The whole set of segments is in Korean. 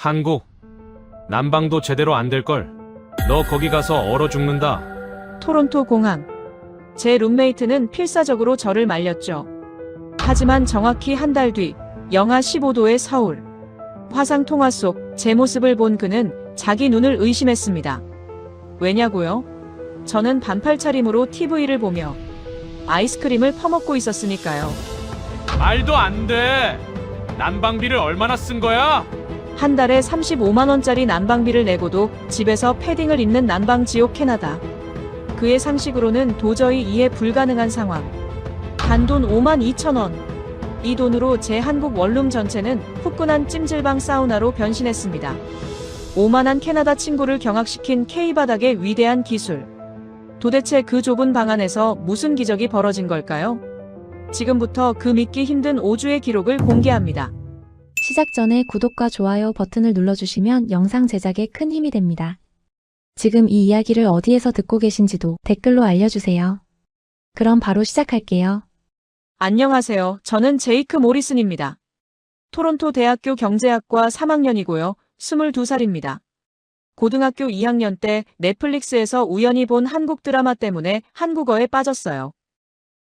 한국, 난방도 제대로 안 될걸. 너 거기 가서 얼어 죽는다. 토론토 공항. 제 룸메이트는 필사적으로 저를 말렸죠. 하지만 정확히 한 달 뒤, 영하 15도의 서울. 화상 통화 속 제 모습을 본 그는 자기 눈을 의심했습니다. 왜냐고요? 저는 반팔 차림으로 TV를 보며 아이스크림을 퍼먹고 있었으니까요. 말도 안 돼. 난방비를 얼마나 쓴 거야? 한 달에 35만원짜리 난방비를 내고도 집에서 패딩을 입는 난방지옥 캐나다. 그의 상식으로는 도저히 이해 불가능한 상황. 단돈 52,000원. 이 돈으로 제 한국 원룸 전체는 후끈한 찜질방 사우나로 변신했습니다. 오만한 캐나다 친구를 경악시킨 K바닥의 위대한 기술. 도대체 그 좁은 방 안에서 무슨 기적이 벌어진 걸까요? 지금부터 그 믿기 힘든 5주의 기록을 공개합니다. 시작 전에 구독과 좋아요 버튼을 눌러주시면 영상 제작에 큰 힘이 됩니다. 지금 이 이야기를 어디에서 듣고 계신지도 댓글로 알려주세요. 그럼 바로 시작할게요. 안녕하세요. 저는 제이크 모리슨입니다. 토론토 대학교 경제학과 3학년이고요. 22살입니다. 고등학교 2학년 때 넷플릭스에서 우연히 본 한국 드라마 때문에 한국어에 빠졌어요.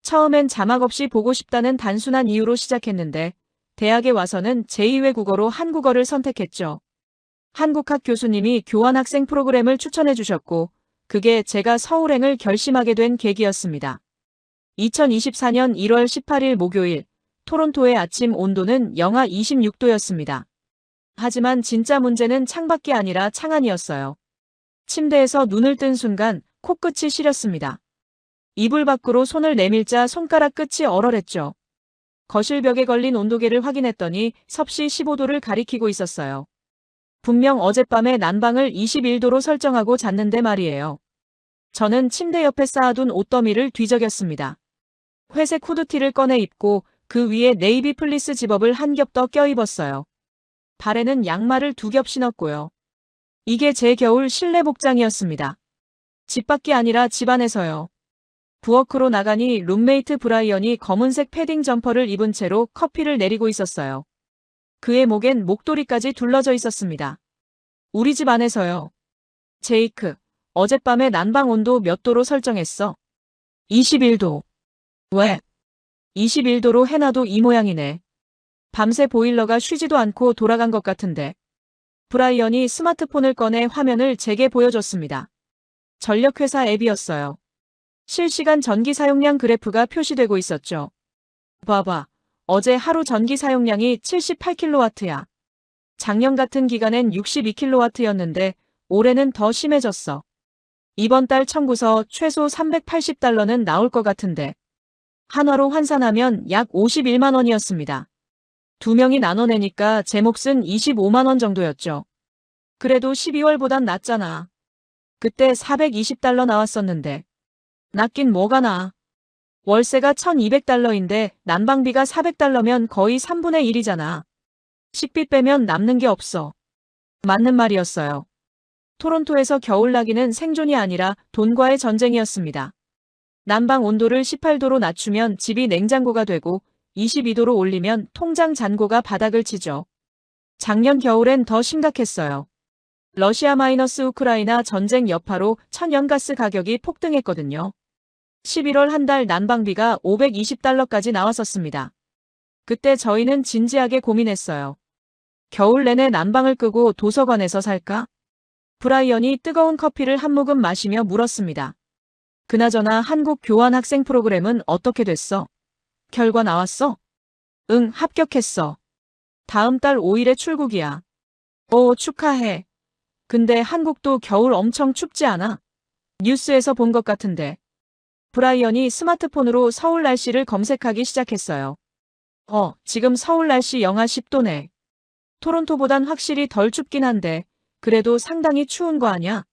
처음엔 자막 없이 보고 싶다는 단순한 이유로 시작했는데 대학에 와서는 제2외국어로 한국어를 선택했죠. 한국학 교수님이 교환학생 프로그램을 추천해 주셨고 그게 제가 서울행을 결심하게 된 계기였습니다. 2024년 1월 18일 목요일 토론토의 아침 온도는 영하 26도였습니다. 하지만 진짜 문제는 창밖이 아니라 창 안이었어요. 침대에서 눈을 뜬 순간 코끝이 시렸습니다. 이불 밖으로 손을 내밀자 손가락 끝이 얼얼했죠. 거실 벽에 걸린 온도계를 확인했더니 섭씨 15도를 가리키고 있었어요. 분명 어젯밤에 난방을 21도로 설정하고 잤는데 말이에요. 저는 침대 옆에 쌓아둔 옷더미를 뒤적였습니다. 회색 후드티를 꺼내 입고 그 위에 네이비 플리스 집업을 한 겹 더 껴입었어요. 발에는 양말을 2겹 신었고요. 이게 제 겨울 실내 복장이었습니다. 집 밖이 아니라 집 안에서요. 부엌으로 나가니 룸메이트 브라이언이 검은색 패딩 점퍼를 입은 채로 커피를 내리고 있었어요. 그의 목엔 목도리까지 둘러져 있었습니다. 우리 집 안에서요. 제이크, 어젯밤에 난방 온도 몇 도로 설정했어? 21도. 왜? 21도로 해놔도 이 모양이네. 밤새 보일러가 쉬지도 않고 돌아간 것 같은데. 브라이언이 스마트폰을 꺼내 화면을 제게 보여줬습니다. 전력회사 앱이었어요. 실시간 전기 사용량 그래프가 표시되고 있었죠. 봐봐. 어제 하루 전기 사용량이 78kW야. 작년 같은 기간엔 62kW였는데 올해는 더 심해졌어. 이번 달 청구서 최소 380달러는 나올 것 같은데. 한화로 환산하면 약 51만 원이었습니다. 2명이 나눠내니까 제 몫은 25만 원 정도였죠. 그래도 12월보단 낫잖아. 그때 420달러 나왔었는데. 낫긴 뭐가 나. 월세가 1200달러인데 난방비가 400달러면 거의 3분의 1이잖아. 식비 빼면 남는 게 없어. 맞는 말이었어요. 토론토에서 겨울나기는 생존이 아니라 돈과의 전쟁이었습니다. 난방 온도를 18도로 낮추면 집이 냉장고가 되고 22도로 올리면 통장 잔고가 바닥을 치죠. 작년 겨울엔 더 심각했어요. 러시아 마이너스 우크라이나 전쟁 여파로 천연가스 가격이 폭등했거든요. 11월 한 달 난방비가 520달러까지 나왔었습니다. 그때 저희는 진지하게 고민했어요. 겨울 내내 난방을 끄고 도서관에서 살까? 브라이언이 뜨거운 커피를 한 모금 마시며 물었습니다. 그나저나 한국 교환학생 프로그램은 어떻게 됐어? 결과 나왔어? 응, 합격했어. 다음 달 5일에 출국이야. 오, 축하해. 근데 한국도 겨울 엄청 춥지 않아? 뉴스에서 본 것 같은데. 브라이언이 스마트폰으로 서울 날씨를 검색하기 시작했어요. 지금 서울 날씨 영하 10도네. 토론토보단 확실히 덜 춥긴 한데 그래도 상당히 추운 거 아냐?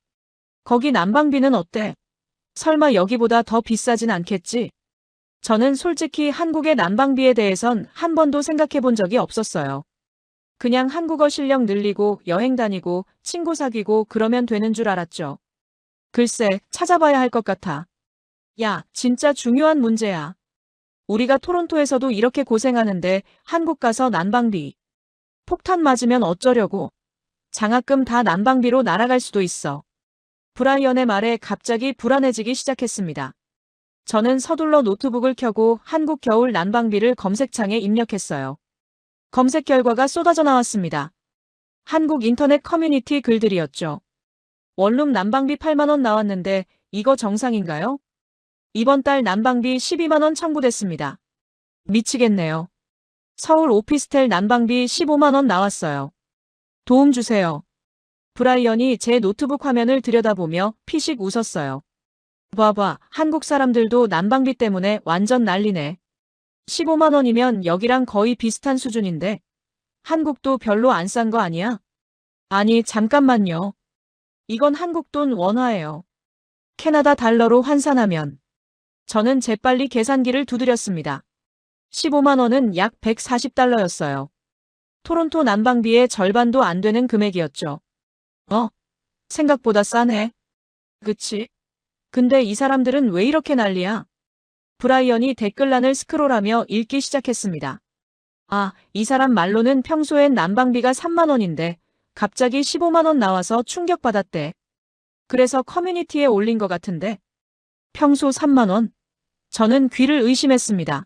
거기 난방비는 어때? 설마 여기보다 더 비싸진 않겠지? 저는 솔직히 한국의 난방비에 대해선 한 번도 생각해 본 적이 없었어요. 그냥 한국어 실력 늘리고 여행 다니고 친구 사귀고 그러면 되는 줄 알았죠. 글쎄, 찾아봐야 할 것 같아. 야, 진짜 중요한 문제야. 우리가 토론토에서도 이렇게 고생하는데 한국 가서 난방비. 폭탄 맞으면 어쩌려고. 장학금 다 난방비로 날아갈 수도 있어. 브라이언의 말에 갑자기 불안해지기 시작했습니다. 저는 서둘러 노트북을 켜고 한국 겨울 난방비를 검색창에 입력했어요. 검색 결과가 쏟아져 나왔습니다. 한국 인터넷 커뮤니티 글들이었죠. 원룸 난방비 8만 원 나왔는데 이거 정상인가요? 이번 달 난방비 12만 원 청구됐습니다. 미치겠네요. 서울 오피스텔 난방비 15만 원 나왔어요. 도움 주세요. 브라이언이 제 노트북 화면을 들여다보며 피식 웃었어요. 봐봐, 한국 사람들도 난방비 때문에 완전 난리네. 15만 원이면 여기랑 거의 비슷한 수준인데 한국도 별로 안 싼 거 아니야? 아니, 잠깐만요. 이건 한국 돈 원화예요. 캐나다 달러로 환산하면. 저는 재빨리 계산기를 두드렸습니다. 15만 원은 약 140달러였어요. 토론토 난방비의 절반도 안 되는 금액이었죠. 생각보다 싸네. 그치? 근데 이 사람들은 왜 이렇게 난리야? 브라이언이 댓글란을 스크롤하며 읽기 시작했습니다. 이 사람 말로는 평소엔 난방비가 3만 원인데 갑자기 15만 원 나와서 충격받았대. 그래서 커뮤니티에 올린 것 같은데. 평소 3만 원? 저는 귀를 의심했습니다.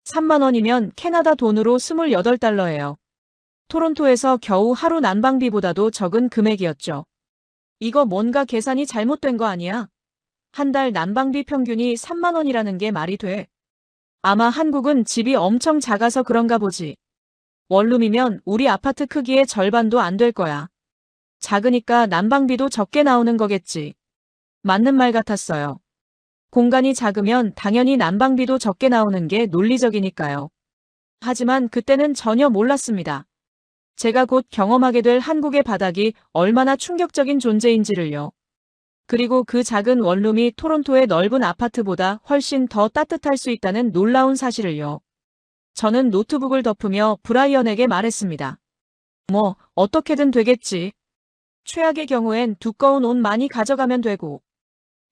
3만 원이면 캐나다 돈으로 28달러예요. 토론토에서 겨우 하루 난방비보다도 적은 금액이었죠. 이거 뭔가 계산이 잘못된 거 아니야? 한 달 난방비 평균이 3만 원이라는 게 말이 돼. 아마 한국은 집이 엄청 작아서 그런가 보지. 원룸이면 우리 아파트 크기의 절반도 안 될 거야. 작으니까 난방비도 적게 나오는 거겠지. 맞는 말 같았어요. 공간이 작으면 당연히 난방비도 적게 나오는 게 논리적이니까요. 하지만 그때는 전혀 몰랐습니다. 제가 곧 경험하게 될 한국의 바닥이 얼마나 충격적인 존재인지를요. 그리고 그 작은 원룸이 토론토의 넓은 아파트보다 훨씬 더 따뜻할 수 있다는 놀라운 사실을요. 저는 노트북을 덮으며 브라이언에게 말했습니다. 어떻게든 되겠지. 최악의 경우엔 두꺼운 옷 많이 가져가면 되고.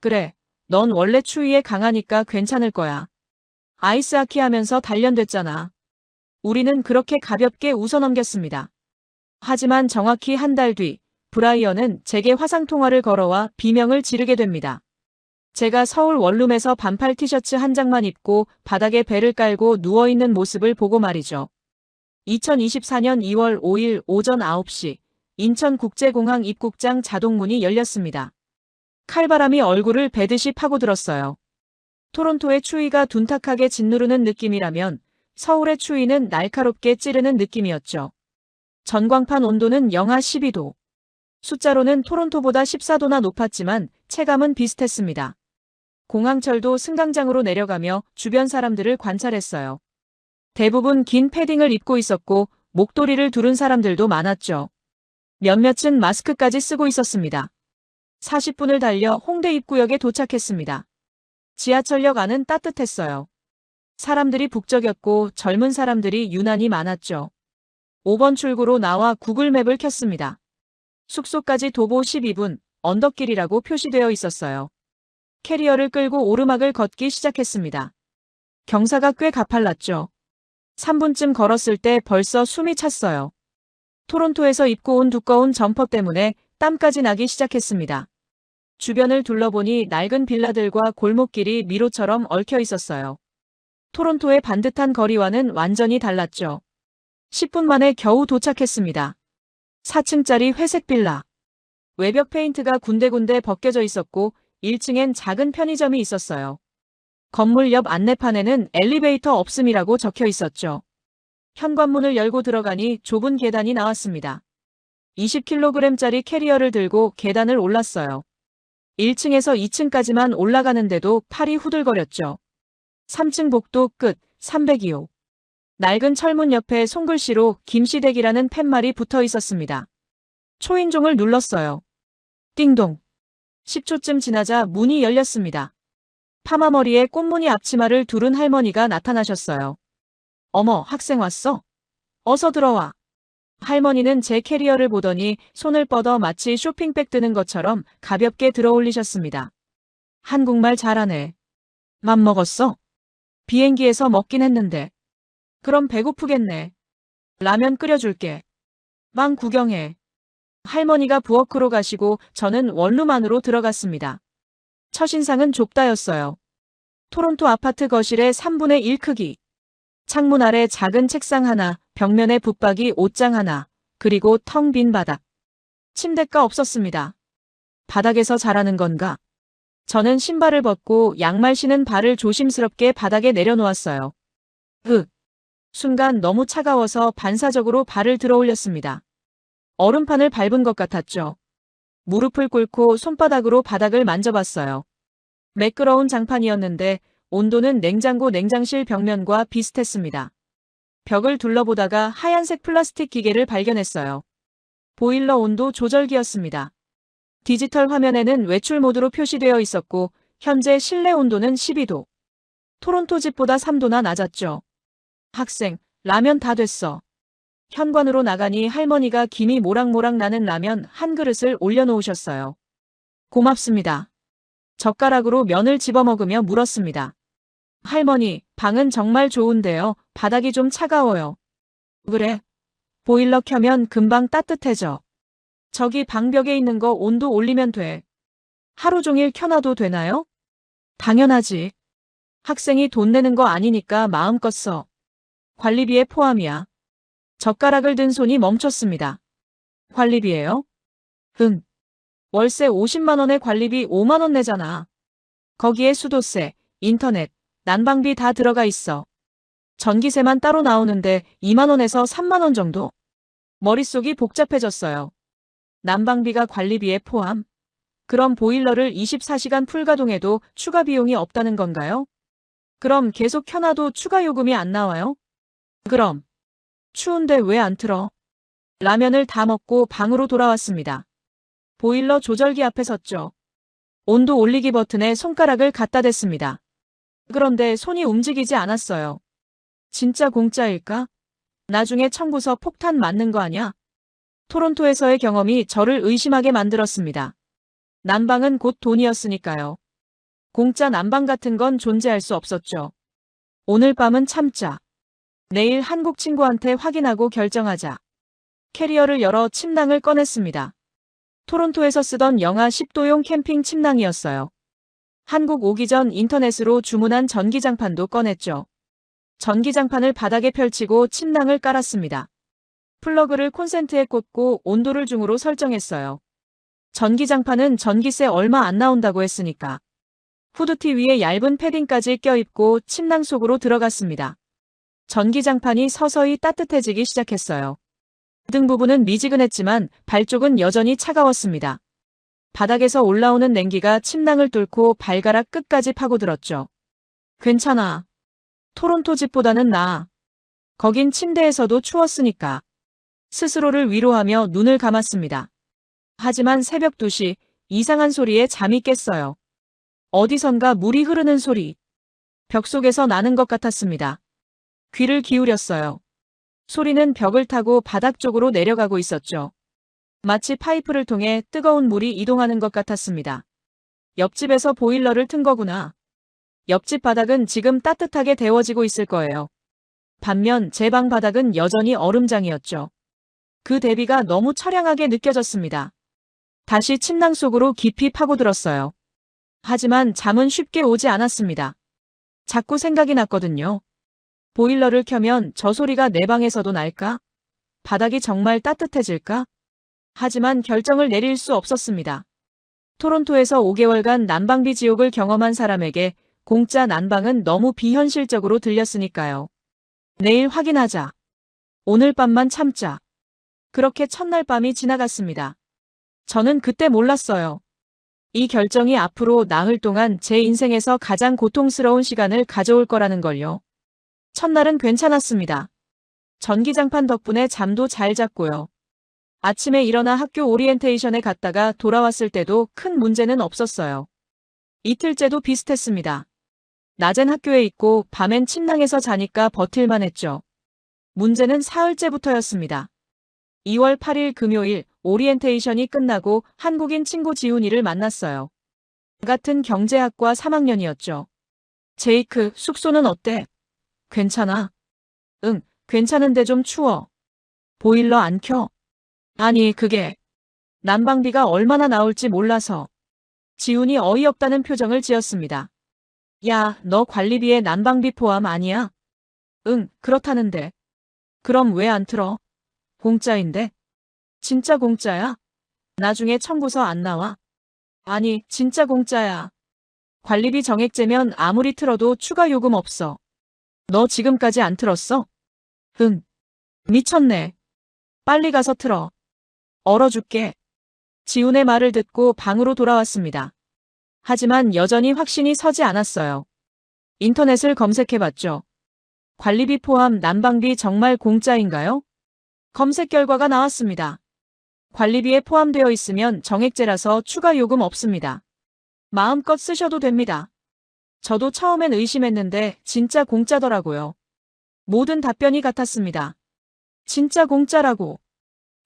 그래, 넌 원래 추위에 강하니까 괜찮을 거야. 아이스하키 하면서 단련됐잖아. 우리는 그렇게 가볍게 웃어넘겼습니다. 하지만 정확히 한 달 뒤, 브라이언은 제게 화상통화를 걸어와 비명을 지르게 됩니다. 제가 서울 원룸에서 반팔 티셔츠 한 장만 입고 바닥에 배를 깔고 누워있는 모습을 보고 말이죠. 2024년 2월 5일 오전 9시, 인천국제공항 입국장 자동문이 열렸습니다. 칼바람이 얼굴을 베듯이 파고들었어요. 토론토의 추위가 둔탁하게 짓누르는 느낌이라면 서울의 추위는 날카롭게 찌르는 느낌이었죠. 전광판 온도는 영하 12도. 숫자로는 토론토보다 14도나 높았지만 체감은 비슷했습니다. 공항철도 승강장으로 내려가며 주변 사람들을 관찰했어요. 대부분 긴 패딩을 입고 있었고 목도리를 두른 사람들도 많았죠. 몇몇은 마스크까지 쓰고 있었습니다. 40분을 달려 홍대 입구역에 도착했습니다. 지하철역 안은 따뜻했어요. 사람들이 북적였고 젊은 사람들이 유난히 많았죠. 5번 출구로 나와 구글맵을 켰습니다. 숙소까지 도보 12분, 언덕길이라고 표시되어 있었어요. 캐리어를 끌고 오르막을 걷기 시작했습니다. 경사가 꽤 가팔랐죠. 3분쯤 걸었을 때 벌써 숨이 찼어요. 토론토에서 입고 온 두꺼운 점퍼 때문에 땀까지 나기 시작했습니다. 주변을 둘러보니 낡은 빌라들과 골목길이 미로처럼 얽혀 있었어요. 토론토의 반듯한 거리와는 완전히 달랐죠. 10분 만에 겨우 도착했습니다. 4층짜리 회색 빌라. 외벽 페인트가 군데군데 벗겨져 있었고 1층엔 작은 편의점이 있었어요. 건물 옆 안내판에는 엘리베이터 없음이라고 적혀 있었죠. 현관문을 열고 들어가니 좁은 계단이 나왔습니다. 20kg짜리 캐리어를 들고 계단을 올랐어요. 1층에서 2층까지만 올라가는데도 팔이 후들거렸죠. 3층 복도 끝 302호. 낡은 철문 옆에 손글씨로 김시댁이라는 팻말이 붙어 있었습니다. 초인종을 눌렀어요. 띵동. 10초쯤 지나자 문이 열렸습니다. 파마머리에 꽃무늬 앞치마를 두른 할머니가 나타나셨어요. 어머, 학생 왔어? 어서 들어와. 할머니는 제 캐리어를 보더니 손을 뻗어 마치 쇼핑백 드는 것처럼 가볍게 들어올리셨습니다. 한국말 잘하네. 맘먹었어? 비행기에서 먹긴 했는데. 그럼 배고프겠네. 라면 끓여줄게. 빵 구경해. 할머니가 부엌으로 가시고 저는 원룸 안으로 들어갔습니다. 첫인상은 좁다였어요. 토론토 아파트 거실의 3분의 1 크기. 창문 아래 작은 책상 하나, 벽면에 붙박이 옷장 하나, 그리고 텅 빈 바닥. 침대가 없었습니다. 바닥에서 자라는 건가? 저는 신발을 벗고 양말 신은 발을 조심스럽게 바닥에 내려놓았어요. 순간 너무 차가워서 반사적으로 발을 들어 올렸습니다. 얼음판을 밟은 것 같았죠. 무릎을 꿇고 손바닥으로 바닥을 만져봤어요. 매끄러운 장판이었는데 온도는 냉장고 냉장실 벽면과 비슷했습니다. 벽을 둘러보다가 하얀색 플라스틱 기계를 발견했어요. 보일러 온도 조절기였습니다. 디지털 화면에는 외출 모드로 표시되어 있었고 현재 실내 온도는 12도. 토론토 집보다 3도나 낮았죠. 학생, 라면 다 됐어. 현관으로 나가니 할머니가 김이 모락모락 나는 라면 한 그릇을 올려놓으셨어요. 고맙습니다. 젓가락으로 면을 집어먹으며 물었습니다. 할머니, 방은 정말 좋은데요. 바닥이 좀 차가워요. 그래. 보일러 켜면 금방 따뜻해져. 저기 방벽에 있는 거 온도 올리면 돼. 하루 종일 켜놔도 되나요? 당연하지. 학생이 돈 내는 거 아니니까 마음껏 써. 관리비에 포함이야. 젓가락을 든 손이 멈췄습니다. 관리비예요? 응. 월세 50만 원에 관리비 5만 원 내잖아. 거기에 수도세, 인터넷, 난방비 다 들어가 있어. 전기세만 따로 나오는데 2만 원에서 3만 원 정도. 머릿속이 복잡해졌어요. 난방비가 관리비에 포함? 그럼 보일러를 24시간 풀가동해도 추가 비용이 없다는 건가요? 그럼 계속 켜놔도 추가 요금이 안 나와요? 그럼 추운데 왜 안 틀어? 라면을 다 먹고 방으로 돌아왔습니다. 보일러 조절기 앞에 섰죠. 온도 올리기 버튼에 손가락을 갖다 댔습니다. 그런데 손이 움직이지 않았어요. 진짜 공짜일까? 나중에 청구서 폭탄 맞는 거 아냐? 토론토에서의 경험이 저를 의심하게 만들었습니다. 난방은 곧 돈이었으니까요. 공짜 난방 같은 건 존재할 수 없었죠. 오늘 밤은 참자. 내일 한국 친구한테 확인하고 결정하자. 캐리어를 열어 침낭을 꺼냈습니다. 토론토에서 쓰던 영하 10도용 캠핑 침낭이었어요. 한국 오기 전 인터넷으로 주문한 전기장판도 꺼냈죠. 전기장판을 바닥에 펼치고 침낭을 깔았습니다. 플러그를 콘센트에 꽂고 온도를 중으로 설정했어요. 전기장판은 전기세 얼마 안 나온다고 했으니까. 후드티 위에 얇은 패딩까지 껴입고 침낭 속으로 들어갔습니다. 전기장판이 서서히 따뜻해지기 시작했어요. 등 부분은 미지근했지만 발 쪽은 여전히 차가웠습니다. 바닥에서 올라오는 냉기가 침낭을 뚫고 발가락 끝까지 파고들었죠. 괜찮아. 토론토 집보다는 나아. 거긴 침대에서도 추웠으니까. 스스로를 위로하며 눈을 감았습니다. 하지만 새벽 2시 이상한 소리에 잠이 깼어요. 어디선가 물이 흐르는 소리. 벽 속에서 나는 것 같았습니다. 귀를 기울였어요. 소리는 벽을 타고 바닥 쪽으로 내려가고 있었죠. 마치 파이프를 통해 뜨거운 물이 이동하는 것 같았습니다. 옆집에서 보일러를 튼 거구나. 옆집 바닥은 지금 따뜻하게 데워지고 있을 거예요. 반면 제 방 바닥은 여전히 얼음장이었죠. 그 대비가 너무 처량하게 느껴졌습니다. 다시 침낭 속으로 깊이 파고들었어요. 하지만 잠은 쉽게 오지 않았습니다. 자꾸 생각이 났거든요. 보일러를 켜면 저 소리가 내 방에서도 날까? 바닥이 정말 따뜻해질까? 하지만 결정을 내릴 수 없었습니다. 토론토에서 5개월간 난방비 지옥을 경험한 사람에게 공짜 난방은 너무 비현실적으로 들렸으니까요. 내일 확인하자. 오늘 밤만 참자. 그렇게 첫날 밤이 지나갔습니다. 저는 그때 몰랐어요. 이 결정이 앞으로 나흘 동안 제 인생에서 가장 고통스러운 시간을 가져올 거라는 걸요. 첫날은 괜찮았습니다. 전기장판 덕분에 잠도 잘 잤고요. 아침에 일어나 학교 오리엔테이션에 갔다가 돌아왔을 때도 큰 문제는 없었어요. 이틀째도 비슷했습니다. 낮엔 학교에 있고 밤엔 침낭에서 자니까 버틸만 했죠. 문제는 사흘째부터였습니다. 2월 8일 금요일 오리엔테이션이 끝나고 한국인 친구 지훈이를 만났어요. 같은 경제학과 3학년이었죠. 제이크, 숙소는 어때? 괜찮아. 응, 괜찮은데 좀 추워. 보일러 안 켜? 아니, 그게 난방비가 얼마나 나올지 몰라서. 지훈이 어이없다는 표정을 지었습니다. 야, 너 관리비에 난방비 포함 아니야? 응, 그렇다는데. 그럼 왜 안 틀어? 공짜인데. 진짜 공짜야? 나중에 청구서 안 나와? 아니, 진짜 공짜야. 관리비 정액제면 아무리 틀어도 추가 요금 없어. 너 지금까지 안 틀었어? 응. 미쳤네. 빨리 가서 틀어. 얼어줄게. 지훈의 말을 듣고 방으로 돌아왔습니다. 하지만 여전히 확신이 서지 않았어요. 인터넷을 검색해봤죠. 관리비 포함 난방비 정말 공짜인가요? 검색 결과가 나왔습니다. 관리비에 포함되어 있으면 정액제라서 추가 요금 없습니다. 마음껏 쓰셔도 됩니다. 저도 처음엔 의심했는데 진짜 공짜더라고요. 모든 답변이 같았습니다. 진짜 공짜라고.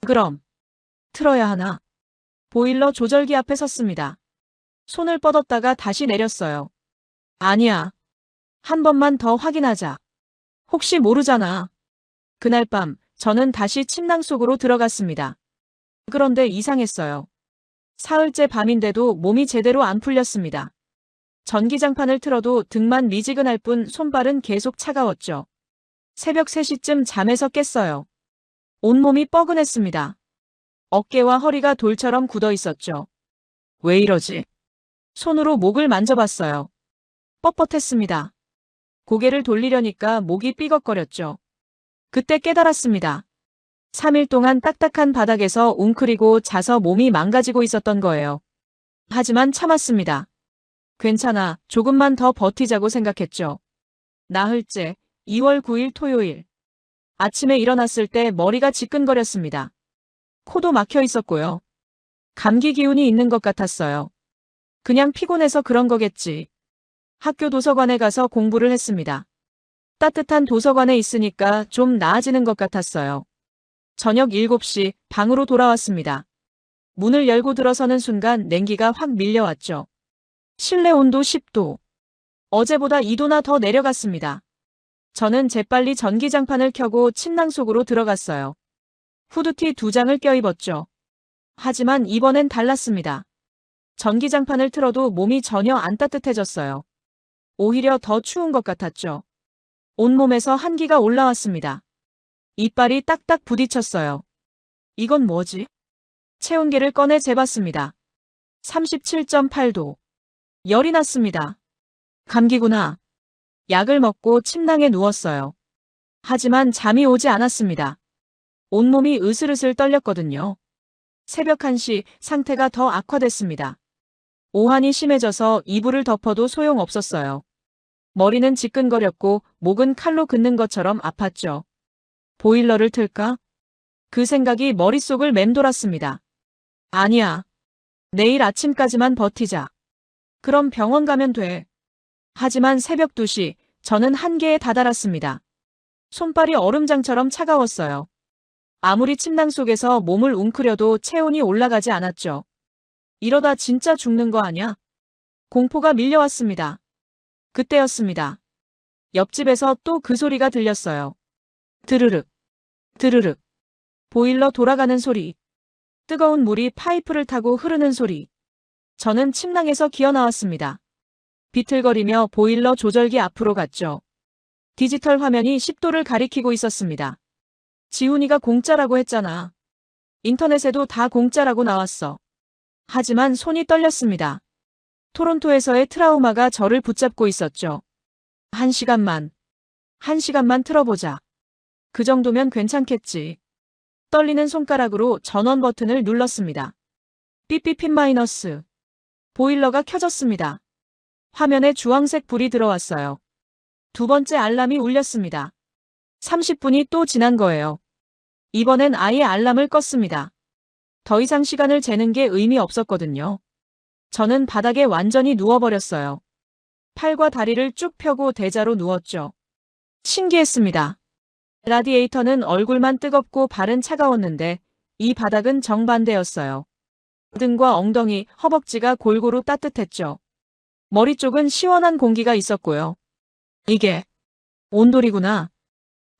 그럼 틀어야 하나? 보일러 조절기 앞에 섰습니다. 손을 뻗었다가 다시 내렸어요. 아니야. 한 번만 더 확인하자. 혹시 모르잖아. 그날 밤 저는 다시 침낭 속으로 들어갔습니다. 그런데 이상했어요. 사흘째 밤인데도 몸이 제대로 안 풀렸습니다. 전기장판을 틀어도 등만 미지근할 뿐 손발은 계속 차가웠죠. 새벽 3시쯤 잠에서 깼어요. 온몸이 뻐근했습니다. 어깨와 허리가 돌처럼 굳어 있었죠. 왜 이러지? 손으로 목을 만져봤어요. 뻣뻣했습니다. 고개를 돌리려니까 목이 삐걱거렸죠. 그때 깨달았습니다. 3일 동안 딱딱한 바닥에서 웅크리고 자서 몸이 망가지고 있었던 거예요. 하지만 참았습니다. 괜찮아, 조금만 더 버티자고 생각했죠. 나흘째, 2월 9일 토요일. 아침에 일어났을 때 머리가 지끈거렸습니다. 코도 막혀 있었고요. 감기 기운이 있는 것 같았어요. 그냥 피곤해서 그런 거겠지. 학교 도서관에 가서 공부를 했습니다. 따뜻한 도서관에 있으니까 좀 나아지는 것 같았어요. 저녁 7시 방으로 돌아왔습니다. 문을 열고 들어서는 순간 냉기가 확 밀려왔죠. 실내 온도 10도. 어제보다 2도나 더 내려갔습니다. 저는 재빨리 전기장판을 켜고 침낭 속으로 들어갔어요. 후드티 2장을 껴입었죠. 하지만 이번엔 달랐습니다. 전기장판을 틀어도 몸이 전혀 안 따뜻해졌어요. 오히려 더 추운 것 같았죠. 온몸에서 한기가 올라왔습니다. 이빨이 딱딱 부딪혔어요. 이건 뭐지? 체온계를 꺼내 재봤습니다. 37.8도. 열이 났습니다. 감기구나. 약을 먹고 침낭에 누웠어요. 하지만 잠이 오지 않았습니다. 온몸이 으슬으슬 떨렸거든요. 새벽 1시 상태가 더 악화됐습니다. 오한이 심해져서 이불을 덮어도 소용없었어요. 머리는 지끈거렸고 목은 칼로 긋는 것처럼 아팠죠. 보일러를 틀까? 그 생각이 머릿속을 맴돌았습니다. 아니야. 내일 아침까지만 버티자. 그럼 병원 가면 돼. 하지만 새벽 2시, 저는 한계에 다다랐습니다. 손발이 얼음장처럼 차가웠어요. 아무리 침낭 속에서 몸을 웅크려도 체온이 올라가지 않았죠. 이러다 진짜 죽는 거 아냐? 공포가 밀려왔습니다. 그때였습니다. 옆집에서 또 그 소리가 들렸어요. 드르륵, 드르륵. 보일러 돌아가는 소리. 뜨거운 물이 파이프를 타고 흐르는 소리. 저는 침낭에서 기어나왔습니다. 비틀거리며 보일러 조절기 앞으로 갔죠. 디지털 화면이 10도를 가리키고 있었습니다. 지훈이가 공짜라고 했잖아. 인터넷에도 다 공짜라고 나왔어. 하지만 손이 떨렸습니다. 토론토에서의 트라우마가 저를 붙잡고 있었죠. 1시간만 틀어보자. 그 정도면 괜찮겠지. 떨리는 손가락으로 전원 버튼을 눌렀습니다. 삐삐핀 마이너스. 보일러가 켜졌습니다. 화면에 주황색 불이 들어왔어요. 2번째 알람이 울렸습니다. 30분이 또 지난 거예요. 이번엔 아예 알람을 껐습니다. 더 이상 시간을 재는 게 의미 없었거든요. 저는 바닥에 완전히 누워버렸어요. 팔과 다리를 쭉 펴고 대자로 누웠죠. 신기했습니다. 라디에이터는 얼굴만 뜨겁고 발은 차가웠는데 이 바닥은 정반대였어요. 등과 엉덩이, 허벅지가 골고루 따뜻했죠. 머리 쪽은 시원한 공기가 있었고요. 이게 온돌이구나.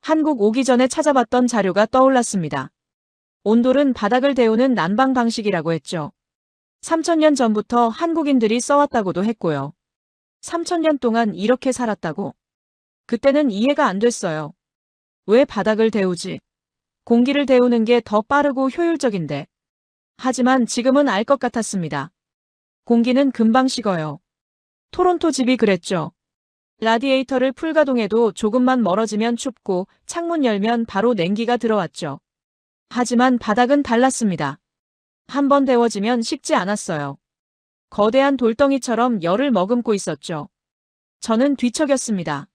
한국 오기 전에 찾아봤던 자료가 떠올랐습니다. 온돌은 바닥을 데우는 난방 방식이라고 했죠. 3000년 전부터 한국인들이 써왔다고도 했고요. 3000년 동안 이렇게 살았다고? 그때는 이해가 안 됐어요. 왜 바닥을 데우지? 공기를 데우는 게 더 빠르고 효율적인데. 하지만 지금은 알 것 같았습니다. 공기는 금방 식어요. 토론토 집이 그랬죠. 라디에이터를 풀가동해도 조금만 멀어지면 춥고 창문 열면 바로 냉기가 들어왔죠. 하지만 바닥은 달랐습니다. 한번 데워지면 식지 않았어요. 거대한 돌덩이처럼 열을 머금고 있었죠. 저는 뒤척였습니다.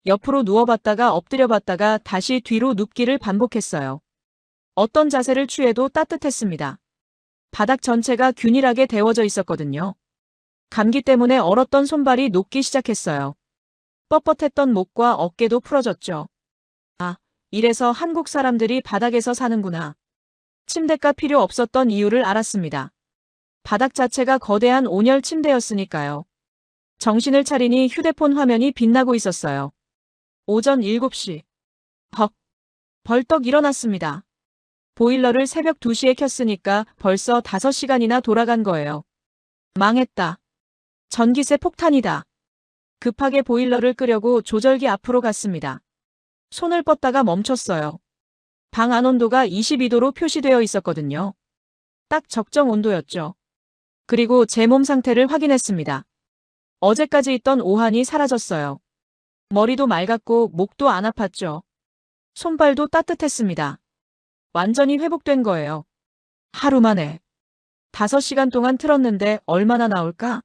옆으로 누워봤다가 엎드려봤다가 다시 뒤로 눕기를 반복했어요. 어떤 자세를 취해도 따뜻했습니다. 바닥 전체가 균일하게 데워져 있었거든요. 감기 때문에 얼었던 손발이 녹기 시작했어요. 뻣뻣했던 목과 어깨도 풀어졌죠. 아, 이래서 한국 사람들이 바닥에서 사는구나. 침대가 필요 없었던 이유를 알았습니다. 바닥 자체가 거대한 온열 침대였으니까요. 정신을 차리니 휴대폰 화면이 빛나고 있었어요. 오전 7시. 헉. 벌떡 일어났습니다. 보일러를 새벽 2시에 켰으니까 벌써 5시간이나 돌아간 거예요. 망했다. 전기세 폭탄이다. 급하게 보일러를 끄려고 조절기 앞으로 갔습니다. 손을 뻗다가 멈췄어요. 방 안 온도가 22도로 표시되어 있었거든요. 딱 적정 온도였죠. 그리고 제 몸 상태를 확인했습니다. 어제까지 있던 오한이 사라졌어요. 머리도 맑았고 목도 안 아팠죠. 손발도 따뜻했습니다. 완전히 회복된 거예요. 하루 만에. 5시간 동안 틀었는데 얼마나 나올까?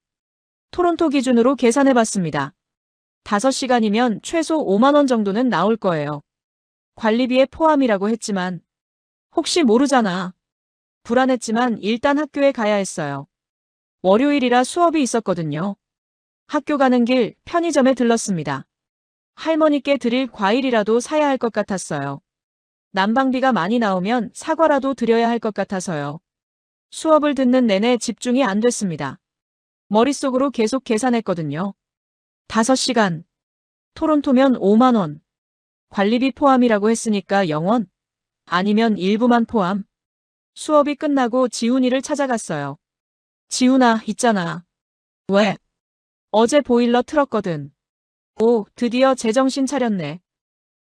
토론토 기준으로 계산해봤습니다. 5시간이면 최소 5만 원 정도는 나올 거예요. 관리비에 포함이라고 했지만 혹시 모르잖아. 불안했지만 일단 학교에 가야 했어요. 월요일이라 수업이 있었거든요. 학교 가는 길 편의점에 들렀습니다. 할머니께 드릴 과일이라도 사야 할 것 같았어요. 난방비가 많이 나오면 사과라도 드려야 할 것 같아서요. 수업을 듣는 내내 집중이 안 됐습니다. 머릿속으로 계속 계산했거든요. 5시간. 토론토면 5만 원. 관리비 포함이라고 했으니까 0원? 아니면 일부만 포함? 수업이 끝나고 지훈이를 찾아갔어요. 지훈아, 있잖아. 왜? 어제 보일러 틀었거든. 오, 드디어 제정신 차렸네.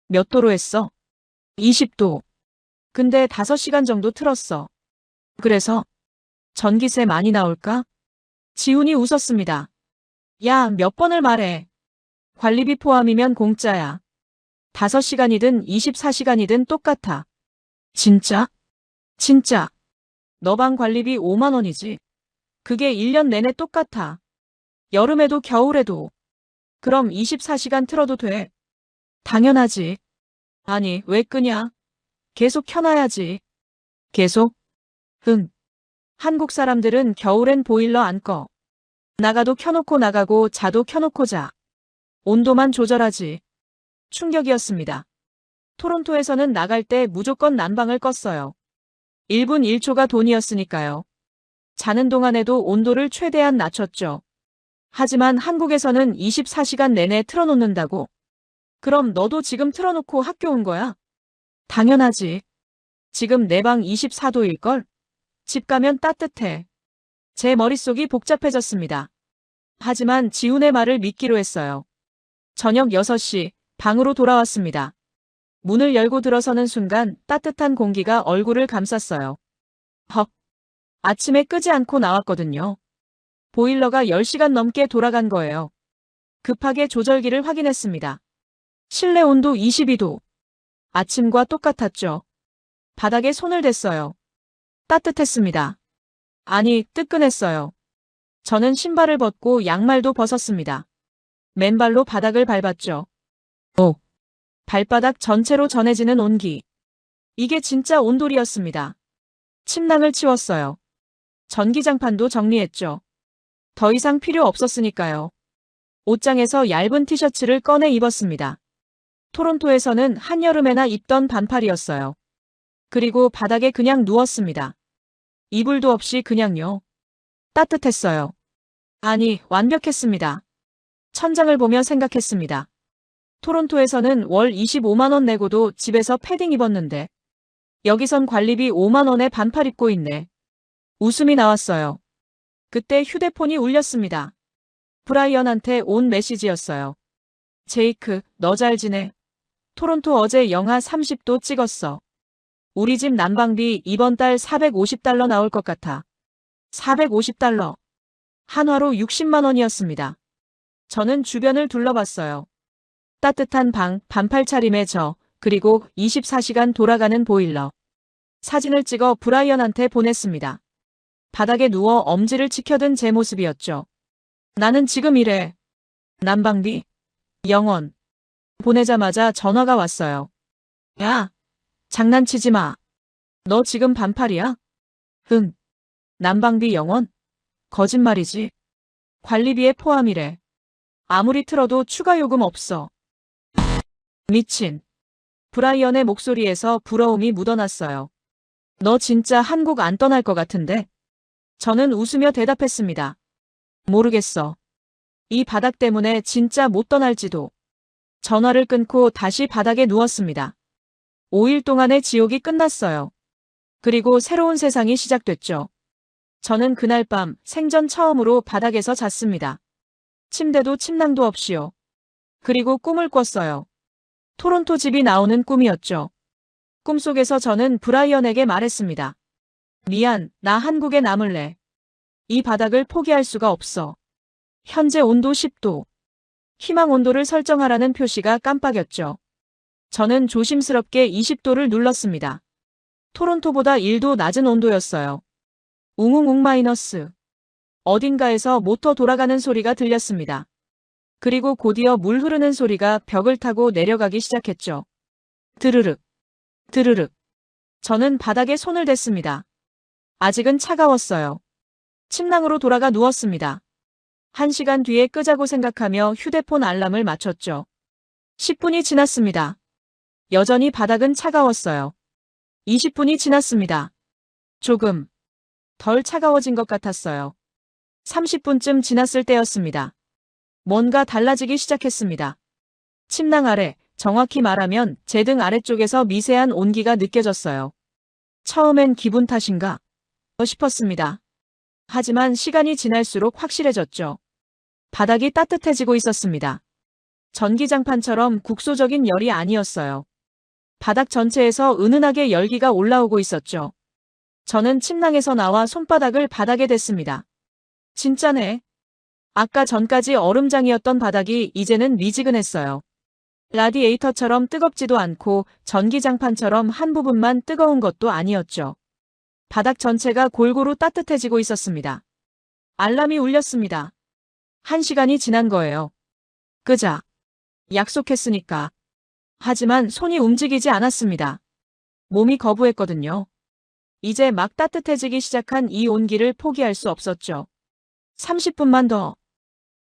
몇 도로 했어? 20도. 근데 5시간 정도 틀었어. 그래서? 전기세 많이 나올까? 지훈이 웃었습니다. 야, 몇 번을 말해. 관리비 포함이면 공짜야. 5시간이든 24시간이든 똑같아. 진짜? 진짜. 너 방 관리비 5만 원이지. 그게 1년 내내 똑같아. 여름에도 겨울에도. 그럼 24시간 틀어도 돼. 당연하지. 아니, 왜 끄냐? 계속 켜놔야지. 계속? 응. 한국 사람들은 겨울엔 보일러 안 꺼. 나가도 켜놓고 나가고 자도 켜놓고 자. 온도만 조절하지. 충격이었습니다. 토론토에서는 나갈 때 무조건 난방을 껐어요. 1분 1초가 돈이었으니까요. 자는 동안에도 온도를 최대한 낮췄죠. 하지만 한국에서는 24시간 내내 틀어놓는다고? 그럼 너도 지금 틀어놓고 학교 온 거야? 당연하지. 지금 내 방 24도일걸? 집 가면 따뜻해. 제 머릿속이 복잡해졌습니다. 하지만 지훈의 말을 믿기로 했어요. 저녁 6시, 방으로 돌아왔습니다. 문을 열고 들어서는 순간 따뜻한 공기가 얼굴을 감쌌어요. 헉. 아침에 끄지 않고 나왔거든요. 보일러가 10시간 넘게 돌아간 거예요. 급하게 조절기를 확인했습니다. 실내 온도 22도. 아침과 똑같았죠. 바닥에 손을 댔어요. 따뜻했습니다. 아니, 뜨끈했어요. 저는 신발을 벗고 양말도 벗었습니다. 맨발로 바닥을 밟았죠. 오. 발바닥 전체로 전해지는 온기. 이게 진짜 온돌이었습니다. 침낭을 치웠어요. 전기장판도 정리했죠. 더 이상 필요 없었으니까요. 옷장에서 얇은 티셔츠를 꺼내 입었습니다. 토론토에서는 한여름에나 입던 반팔이었어요. 그리고 바닥에 그냥 누웠습니다. 이불도 없이 그냥요. 따뜻했어요. 아니, 완벽했습니다. 천장을 보며 생각했습니다. 토론토에서는 월 25만 원 내고도 집에서 패딩 입었는데 여기선 관리비 5만 원에 반팔 입고 있네. 웃음이 나왔어요. 그때 휴대폰이 울렸습니다. 브라이언한테 온 메시지였어요. 제이크, 너 잘 지내? 토론토 어제 영하 30도 찍었어. 우리 집 난방비 이번 달 450달러 나올 것 같아. 450달러. 한화로 60만 원이었습니다. 저는 주변을 둘러봤어요. 따뜻한 방, 반팔 차림의 저, 그리고 24시간 돌아가는 보일러. 사진을 찍어 브라이언한테 보냈습니다. 바닥에 누워 엄지를 치켜든 제 모습이었죠. 나는 지금 이래. 난방비? 0원. 보내자마자 전화가 왔어요. 야, 장난치지 마. 너 지금 반팔이야? 응. 난방비 0원? 거짓말이지. 관리비에 포함이래. 아무리 틀어도 추가 요금 없어. 미친. 브라이언의 목소리에서 부러움이 묻어났어요. 너 진짜 한국 안 떠날 것 같은데? 저는 웃으며 대답했습니다. 모르겠어. 이 바닥 때문에 진짜 못 떠날지도. 전화를 끊고 다시 바닥에 누웠습니다. 5일 동안의 지옥이 끝났어요. 그리고 새로운 세상이 시작됐죠. 저는 그날 밤 생전 처음으로 바닥에서 잤습니다. 침대도 침낭도 없이요. 그리고 꿈을 꿨어요. 토론토 집이 나오는 꿈이었죠. 꿈속에서 저는 브라이언에게 말했습니다. 미안, 나 한국에 남을래. 이 바닥을 포기할 수가 없어. 현재 온도 10도. 희망 온도를 설정하라는 표시가 깜빡였죠. 저는 조심스럽게 20도를 눌렀습니다. 토론토보다 1도 낮은 온도였어요. 웅웅웅 마이너스. 어딘가에서 모터 돌아가는 소리가 들렸습니다. 그리고 곧이어 물 흐르는 소리가 벽을 타고 내려가기 시작했죠. 드르륵, 드르륵. 저는 바닥에 손을 댔습니다. 아직은 차가웠어요. 침낭으로 돌아가 누웠습니다. 1시간 뒤에 끄자고 생각하며 휴대폰 알람을 맞췄죠. 10분이 지났습니다. 여전히 바닥은 차가웠어요. 20분이 지났습니다. 조금 덜 차가워진 것 같았어요. 30분쯤 지났을 때였습니다. 뭔가 달라지기 시작했습니다. 침낭 아래, 정확히 말하면 제 등 아래쪽에서 미세한 온기가 느껴졌어요. 처음엔 기분 탓인가 싶었습니다. 하지만 시간이 지날수록 확실해졌죠. 바닥이 따뜻해지고 있었습니다. 전기장판처럼 국소적인 열이 아니었어요. 바닥 전체에서 은은하게 열기가 올라오고 있었죠. 저는 침낭에서 나와 손바닥을 바닥에 댔습니다. 진짜네. 아까 전까지 얼음장이었던 바닥이 이제는 미지근했어요. 라디에이터처럼 뜨겁지도 않고 전기장판처럼 한 부분만 뜨거운 것도 아니었죠. 바닥 전체가 골고루 따뜻해지고 있었습니다. 알람이 울렸습니다. 1시간이 지난 거예요. 끄자. 약속했으니까. 하지만 손이 움직이지 않았습니다. 몸이 거부했거든요. 이제 막 따뜻해지기 시작한 이 온기를 포기할 수 없었죠. 30분만 더.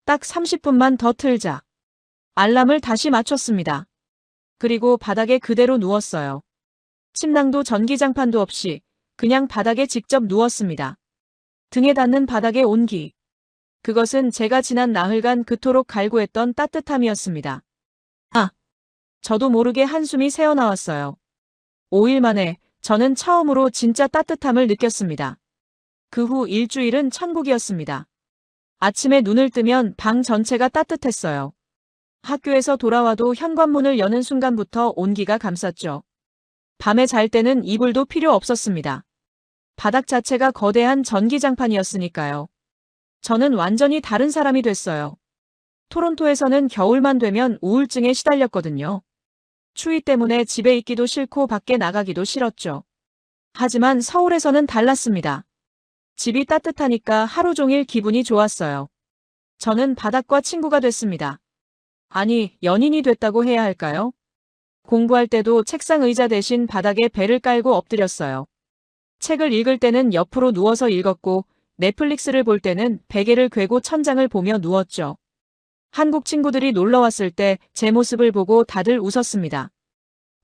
딱 30분만 더 틀자. 알람을 다시 맞췄습니다. 그리고 바닥에 그대로 누웠어요. 침낭도 전기장판도 없이 그냥 바닥에 직접 누웠습니다. 등에 닿는 바닥의 온기. 그것은 제가 지난 나흘간 그토록 갈구했던 따뜻함이었습니다. 아! 저도 모르게 한숨이 새어나왔어요. 5일 만에 저는 처음으로 진짜 따뜻함을 느꼈습니다. 그 후 일주일은 천국이었습니다. 아침에 눈을 뜨면 방 전체가 따뜻했어요. 학교에서 돌아와도 현관문을 여는 순간부터 온기가 감쌌죠. 밤에 잘 때는 이불도 필요 없었습니다. 바닥 자체가 거대한 전기장판이었으니까요. 저는 완전히 다른 사람이 됐어요. 토론토에서는 겨울만 되면 우울증에 시달렸거든요. 추위 때문에 집에 있기도 싫고 밖에 나가기도 싫었죠. 하지만 서울에서는 달랐습니다. 집이 따뜻하니까 하루 종일 기분이 좋았어요. 저는 바닥과 친구가 됐습니다. 아니, 연인이 됐다고 해야 할까요? 공부할 때도 책상 의자 대신 바닥에 배를 깔고 엎드렸어요. 책을 읽을 때는 옆으로 누워서 읽었고, 넷플릭스를 볼 때는 베개를 꿰고 천장을 보며 누웠죠. 한국 친구들이 놀러 왔을 때 제 모습을 보고 다들 웃었습니다.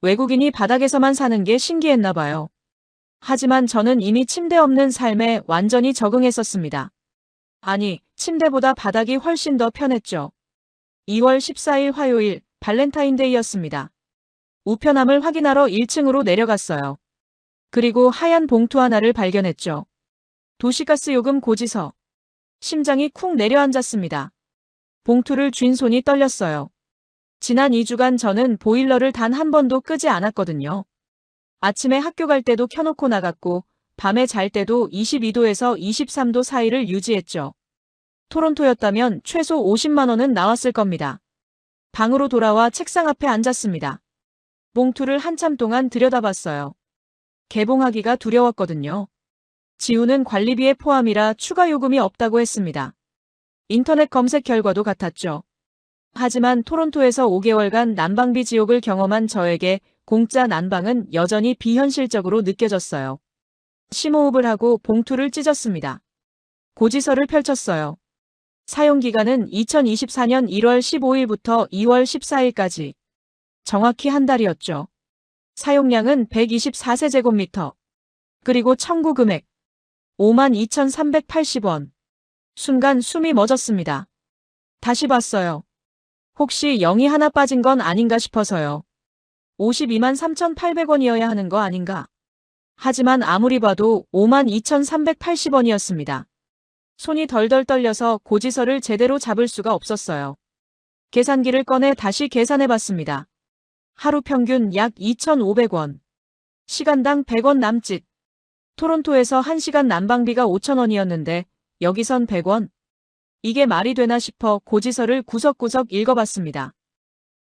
외국인이 바닥에서만 사는 게 신기했나 봐요. 하지만 저는 이미 침대 없는 삶에 완전히 적응했었습니다. 아니, 침대보다 바닥이 훨씬 더 편했죠. 2월 14일 화요일 발렌타인데이였습니다. 우편함을 확인하러 1층으로 내려갔어요. 그리고 하얀 봉투 하나를 발견했죠. 도시가스 요금 고지서. 심장이 쿵 내려앉았습니다. 봉투를 쥔 손이 떨렸어요. 지난 2주간 저는 보일러를 단 한 번도 끄지 않았거든요. 아침에 학교 갈 때도 켜놓고 나갔고 밤에 잘 때도 22도에서 23도 사이를 유지했죠. 토론토였다면 최소 50만 원은 나왔을 겁니다. 방으로 돌아와 책상 앞에 앉았습니다. 봉투를 한참 동안 들여다봤어요. 개봉하기가 두려웠거든요. 지우는 관리비에 포함이라 추가 요금이 없다고 했습니다. 인터넷 검색 결과도 같았죠. 하지만 토론토에서 5개월간 난방비 지옥을 경험한 저에게 공짜 난방은 여전히 비현실적으로 느껴졌어요. 심호흡을 하고 봉투를 찢었습니다. 고지서를 펼쳤어요. 사용기간은 2024년 1월 15일부터 2월 14일까지. 정확히 한 달이었죠. 사용량은 124세제곱미터. 그리고 청구 금액 52,380원. 순간 숨이 멎었습니다. 다시 봤어요. 혹시 0이 하나 빠진 건 아닌가 싶어서요. 52만 3,800원이어야 하는 거 아닌가? 하지만 아무리 봐도 52,380원이었습니다. 손이 덜덜 떨려서 고지서를 제대로 잡을 수가 없었어요. 계산기를 꺼내 다시 계산해봤습니다. 하루 평균 약 2,500원. 시간당 100원 남짓. 토론토에서 1시간 난방비가 5,000원이었는데 여기선 100원? 이게 말이 되나 싶어 고지서를 구석구석 읽어봤습니다.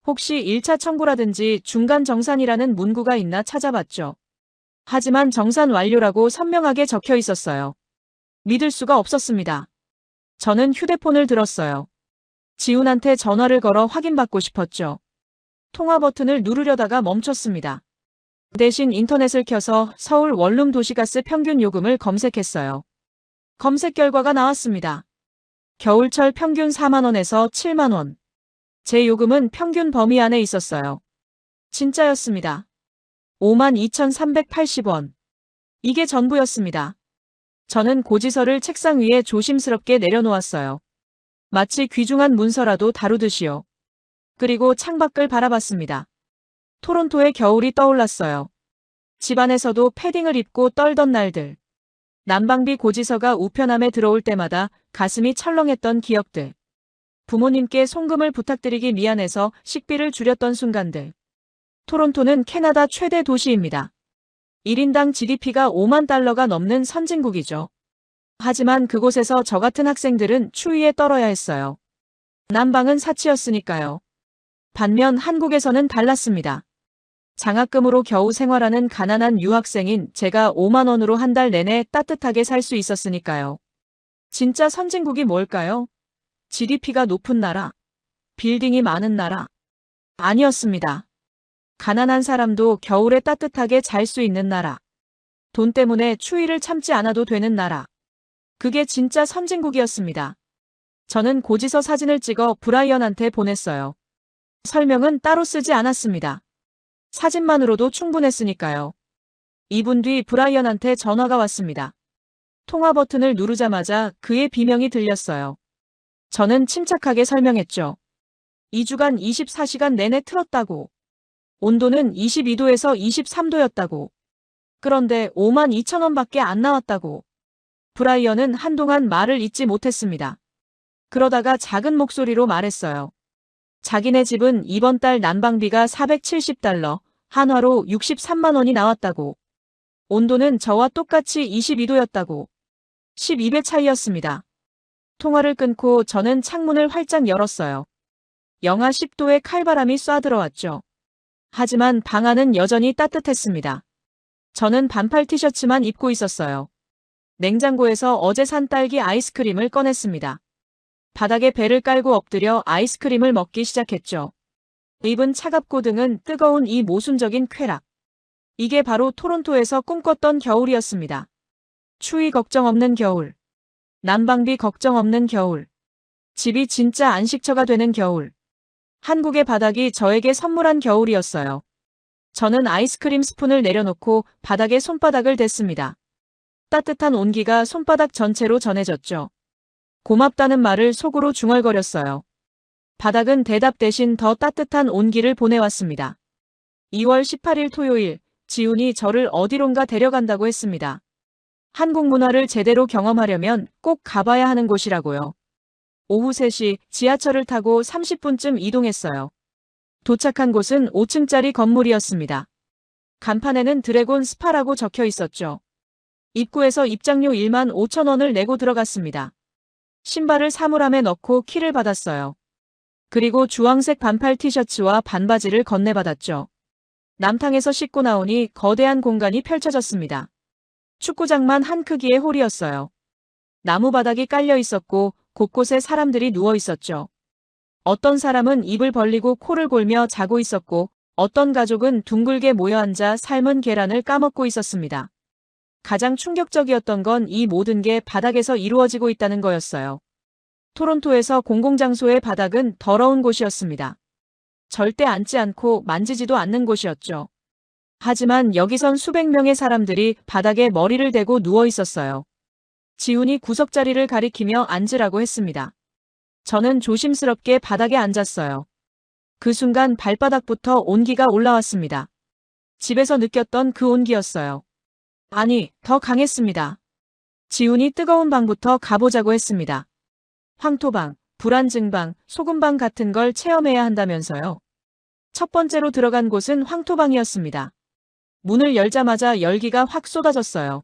혹시 1차 청구라든지 중간 정산이라는 문구가 있나 찾아봤죠. 하지만 정산 완료라고 선명하게 적혀 있었어요. 믿을 수가 없었습니다. 저는 휴대폰을 들었어요. 지훈한테 전화를 걸어 확인받고 싶었죠. 통화 버튼을 누르려다가 멈췄습니다. 대신 인터넷을 켜서 서울 원룸 도시가스 평균 요금을 검색했어요. 검색 결과가 나왔습니다. 겨울철 평균 4만원에서 7만원. 제 요금은 평균 범위 안에 있었어요. 진짜였습니다. 52,380원. 이게 전부였습니다. 저는 고지서를 책상 위에 조심스럽게 내려놓았어요. 마치 귀중한 문서라도 다루듯이요. 그리고 창밖을 바라봤습니다. 토론토의 겨울이 떠올랐어요. 집안에서도 패딩을 입고 떨던 날들. 난방비 고지서가 우편함에 들어올 때마다 가슴이 철렁했던 기억들. 부모님께 송금을 부탁드리기 미안해서 식비를 줄였던 순간들. 토론토는 캐나다 최대 도시입니다. 1인당 GDP가 5만 달러가 넘는 선진국이죠. 하지만 그곳에서 저 같은 학생들은 추위에 떨어야 했어요. 난방은 사치였으니까요. 반면 한국에서는 달랐습니다. 장학금으로 겨우 생활하는 가난한 유학생인 제가 5만 원으로 한 달 내내 따뜻하게 살 수 있었으니까요. 진짜 선진국이 뭘까요? GDP가 높은 나라? 빌딩이 많은 나라? 아니었습니다. 가난한 사람도 겨울에 따뜻하게 잘 수 있는 나라. 돈 때문에 추위를 참지 않아도 되는 나라. 그게 진짜 선진국이었습니다. 저는 고지서 사진을 찍어 브라이언한테 보냈어요. 설명은 따로 쓰지 않았습니다. 사진만으로도 충분했으니까요. 2분 뒤 브라이언한테 전화가 왔습니다. 통화 버튼을 누르자마자 그의 비명이 들렸어요. 저는 침착하게 설명했죠. 2주간 24시간 내내 틀었다고. 온도는 22도에서 23도였다고. 그런데 52,000원밖에 안 나왔다고. 브라이언은 한동안 말을 잇지 못했습니다. 그러다가 작은 목소리로 말했어요. 자기네 집은 이번 달 난방비가 470달러, 한화로 63만 원이 나왔다고. 온도는 저와 똑같이 22도였다고. 12배 차이였습니다. 통화를 끊고 저는 창문을 활짝 열었어요. 영하 10도의 칼바람이 쏴들어왔죠. 하지만 방 안은 여전히 따뜻했습니다. 저는 반팔 티셔츠만 입고 있었어요. 냉장고에서 어제 산 딸기 아이스크림을 꺼냈습니다. 바닥에 배를 깔고 엎드려 아이스크림을 먹기 시작했죠. 입은 차갑고 등은 뜨거운 이 모순적인 쾌락. 이게 바로 토론토에서 꿈꿨던 겨울이었습니다. 추위 걱정 없는 겨울. 난방비 걱정 없는 겨울. 집이 진짜 안식처가 되는 겨울. 한국의 바닥이 저에게 선물한 겨울이었어요. 저는 아이스크림 스푼을 내려놓고 바닥에 손바닥을 댔습니다. 따뜻한 온기가 손바닥 전체로 전해졌죠. 고맙다는 말을 속으로 중얼거렸어요. 바닥은 대답 대신 더 따뜻한 온기를 보내왔습니다. 2월 18일 토요일, 지훈이 저를 어디론가 데려간다고 했습니다. 한국 문화를 제대로 경험하려면 꼭 가봐야 하는 곳이라고요. 오후 3시 지하철을 타고 30분쯤 이동했어요. 도착한 곳은 5층짜리 건물이었습니다. 간판에는 드래곤 스파라고 적혀 있었죠. 입구에서 입장료 15,000원을 내고 들어갔습니다. 신발을 사물함에 넣고 키를 받았어요. 그리고 주황색 반팔 티셔츠와 반바지를 건네받았죠. 남탕에서 씻고 나오니 거대한 공간이 펼쳐졌습니다. 축구장만 한 크기의 홀이었어요. 나무 바닥이 깔려 있었고 곳곳에 사람들이 누워 있었죠. 어떤 사람은 입을 벌리고 코를 골며 자고 있었고 어떤 가족은 둥글게 모여 앉아 삶은 계란을 까먹고 있었습니다. 가장 충격적이었던 건 이 모든 게 바닥에서 이루어지고 있다는 거였어요. 토론토에서 공공장소의 바닥은 더러운 곳이었습니다. 절대 앉지 않고 만지지도 않는 곳이었죠. 하지만 여기선 수백 명의 사람들이 바닥에 머리를 대고 누워 있었어요. 지훈이 구석자리를 가리키며 앉으라고 했습니다. 저는 조심스럽게 바닥에 앉았어요. 그 순간 발바닥부터 온기가 올라왔습니다. 집에서 느꼈던 그 온기였어요. 아니, 더 강했습니다. 지훈이 뜨거운 방부터 가보자고 했습니다. 황토방, 불안증방, 소금방 같은 걸 체험해야 한다면서요. 첫 번째로 들어간 곳은 황토방이었습니다. 문을 열자마자 열기가 확 쏟아졌어요.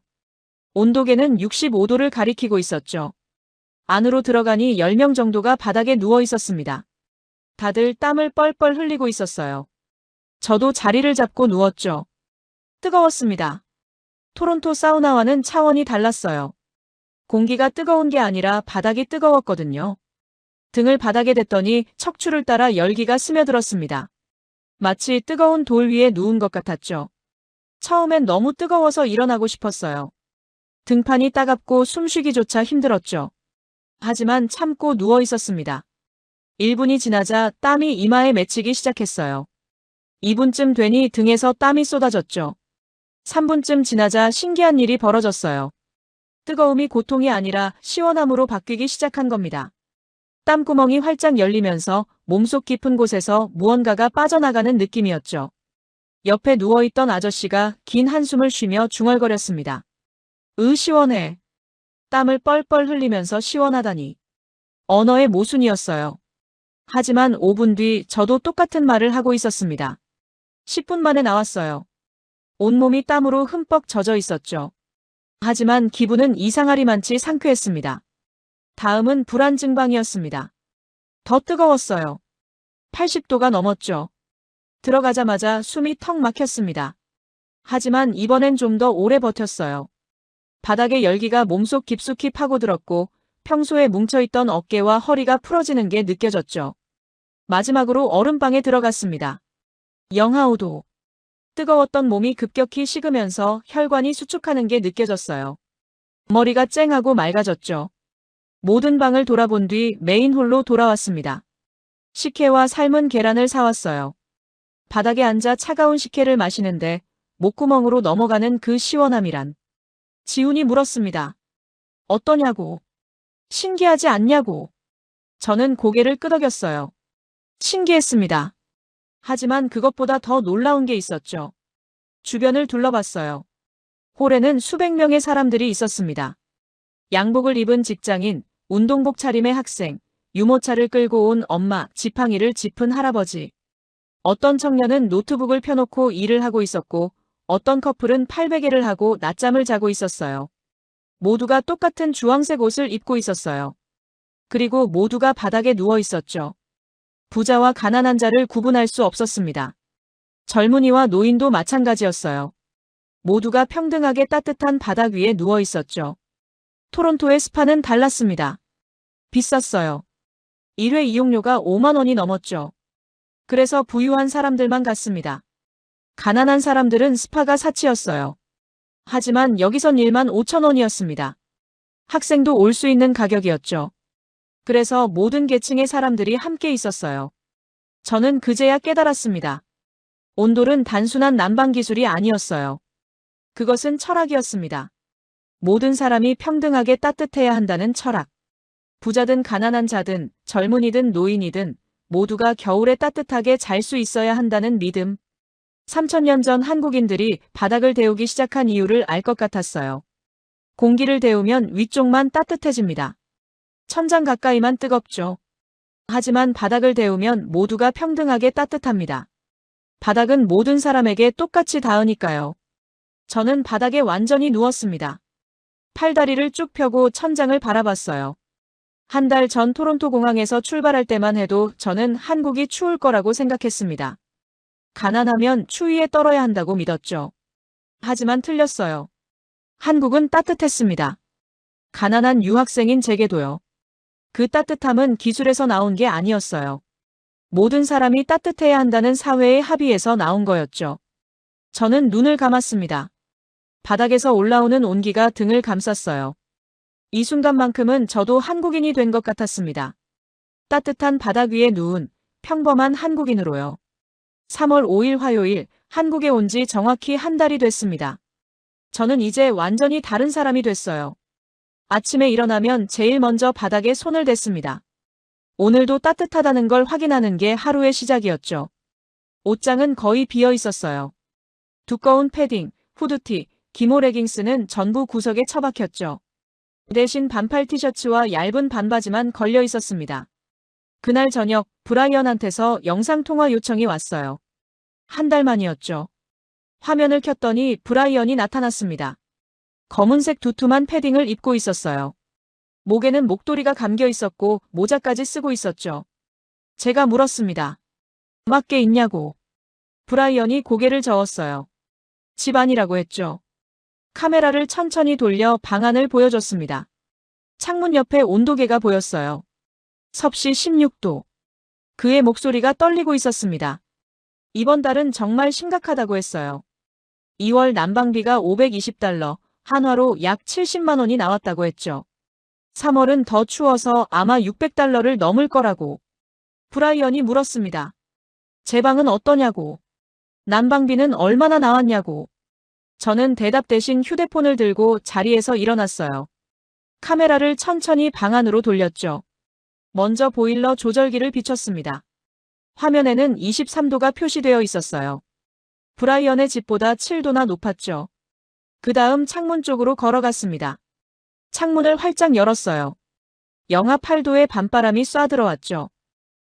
온도계는 65도를 가리키고 있었죠. 안으로 들어가니 10명 정도가 바닥에 누워 있었습니다. 다들 땀을 뻘뻘 흘리고 있었어요. 저도 자리를 잡고 누웠죠. 뜨거웠습니다. 토론토 사우나와는 차원이 달랐어요. 공기가 뜨거운 게 아니라 바닥이 뜨거웠거든요. 등을 바닥에 댔더니 척추를 따라 열기가 스며들었습니다. 마치 뜨거운 돌 위에 누운 것 같았죠. 처음엔 너무 뜨거워서 일어나고 싶었어요. 등판이 따갑고 숨쉬기조차 힘들었죠. 하지만 참고 누워 있었습니다. 1분이 지나자 땀이 이마에 맺히기 시작했어요. 2분쯤 되니 등에서 땀이 쏟아졌죠. 3분쯤 지나자 신기한 일이 벌어졌어요. 뜨거움이 고통이 아니라 시원함으로 바뀌기 시작한 겁니다. 땀구멍이 활짝 열리면서 몸속 깊은 곳에서 무언가가 빠져나가는 느낌이었죠. 옆에 누워있던 아저씨가 긴 한숨을 쉬며 중얼거렸습니다. 시원해. 땀을 뻘뻘 흘리면서 시원하다니. 언어의 모순이었어요. 하지만 5분 뒤 저도 똑같은 말을 하고 있었습니다. 10분 만에 나왔어요. 온몸이 땀으로 흠뻑 젖어 있었죠. 하지만 기분은 이상하리만치 상쾌했습니다. 다음은 불안증방이었습니다. 더 뜨거웠어요. 80도가 넘었죠. 들어가자마자 숨이 턱 막혔습니다. 하지만 이번엔 좀 더 오래 버텼어요. 바닥의 열기가 몸속 깊숙이 파고들었고 평소에 뭉쳐있던 어깨와 허리가 풀어지는 게 느껴졌죠. 마지막으로 얼음방에 들어갔습니다. 영하 5도. 뜨거웠던 몸이 급격히 식으면서 혈관이 수축하는 게 느껴졌어요. 머리가 쨍하고 맑아졌죠. 모든 방을 돌아본 뒤 메인 홀로 돌아왔습니다. 식혜와 삶은 계란을 사왔어요. 바닥에 앉아 차가운 식혜를 마시는데 목구멍으로 넘어가는 그 시원함이란. 지훈이 물었습니다. 어떠냐고. 신기하지 않냐고. 저는 고개를 끄덕였어요. 신기했습니다. 하지만 그것보다 더 놀라운 게 있었죠. 주변을 둘러봤어요. 홀에는 수백 명의 사람들이 있었습니다. 양복을 입은 직장인, 운동복 차림의 학생, 유모차를 끌고 온 엄마, 지팡이를 짚은 할아버지. 어떤 청년은 노트북을 펴놓고 일을 하고 있었고 어떤 커플은 팔베개를 하고 낮잠을 자고 있었어요. 모두가 똑같은 주황색 옷을 입고 있었어요. 그리고 모두가 바닥에 누워 있었죠. 부자와 가난한 자를 구분할 수 없었습니다. 젊은이와 노인도 마찬가지였어요. 모두가 평등하게 따뜻한 바닥 위에 누워 있었죠. 토론토의 스파는 달랐습니다. 비쌌어요. 1회 이용료가 5만 원이 넘었죠. 그래서 부유한 사람들만 갔습니다. 가난한 사람들은 스파가 사치였어요. 하지만 여기선 15,000원이었습니다. 학생도 올 수 있는 가격이었죠. 그래서 모든 계층의 사람들이 함께 있었어요. 저는 그제야 깨달았습니다. 온돌은 단순한 난방 기술이 아니었어요. 그것은 철학이었습니다. 모든 사람이 평등하게 따뜻해야 한다는 철학. 부자든 가난한 자든 젊은이든 노인이든 모두가 겨울에 따뜻하게 잘 수 있어야 한다는 믿음. 3000년 전 한국인들이 바닥을 데우기 시작한 이유를 알 것 같았어요. 공기를 데우면 위쪽만 따뜻해집니다. 천장 가까이만 뜨겁죠. 하지만 바닥을 데우면 모두가 평등하게 따뜻합니다. 바닥은 모든 사람에게 똑같이 닿으니까요. 저는 바닥에 완전히 누웠습니다. 팔다리를 쭉 펴고 천장을 바라봤어요. 한 달 전 토론토 공항에서 출발할 때만 해도 저는 한국이 추울 거라고 생각했습니다. 가난하면 추위에 떨어야 한다고 믿었죠. 하지만 틀렸어요. 한국은 따뜻했습니다. 가난한 유학생인 제게도요. 그 따뜻함은 기술에서 나온 게 아니었어요. 모든 사람이 따뜻해야 한다는 사회의 합의에서 나온 거였죠. 저는 눈을 감았습니다. 바닥에서 올라오는 온기가 등을 감쌌어요. 이 순간만큼은 저도 한국인이 된 것 같았습니다. 따뜻한 바닥 위에 누운 평범한 한국인으로요. 3월 5일 화요일, 한국에 온 지 정확히 한 달이 됐습니다. 저는 이제 완전히 다른 사람이 됐어요. 아침에 일어나면 제일 먼저 바닥에 손을 댔습니다. 오늘도 따뜻하다는 걸 확인하는 게 하루의 시작이었죠. 옷장은 거의 비어 있었어요. 두꺼운 패딩, 후드티, 기모 레깅스는 전부 구석에 처박혔죠. 대신 반팔 티셔츠와 얇은 반바지만 걸려 있었습니다. 그날 저녁 브라이언한테서 영상통화 요청이 왔어요. 한 달 만이었죠. 화면을 켰더니 브라이언이 나타났습니다. 검은색 두툼한 패딩을 입고 있었어요. 목에는 목도리가 감겨 있었고 모자까지 쓰고 있었죠. 제가 물었습니다. 맞게 있냐고. 브라이언이 고개를 저었어요. 집 안이라고 했죠. 카메라를 천천히 돌려 방 안을 보여줬습니다. 창문 옆에 온도계가 보였어요. 섭씨 16도. 그의 목소리가 떨리고 있었습니다. 이번 달은 정말 심각하다고 했어요. 2월 난방비가 $520, 한화로 약 70만 원이 나왔다고 했죠. 3월은 더 추워서 아마 $600를 넘을 거라고. 브라이언이 물었습니다. 제 방은 어떠냐고. 난방비는 얼마나 나왔냐고. 저는 대답 대신 휴대폰을 들고 자리에서 일어났어요. 카메라를 천천히 방 안으로 돌렸죠. 먼저 보일러 조절기를 비췄습니다. 화면에는 23도가 표시되어 있었어요. 브라이언의 집보다 7도나 높았죠. 그 다음 창문 쪽으로 걸어갔습니다. 창문을 활짝 열었어요. 영하 8도의 밤바람이 쏴들어왔죠.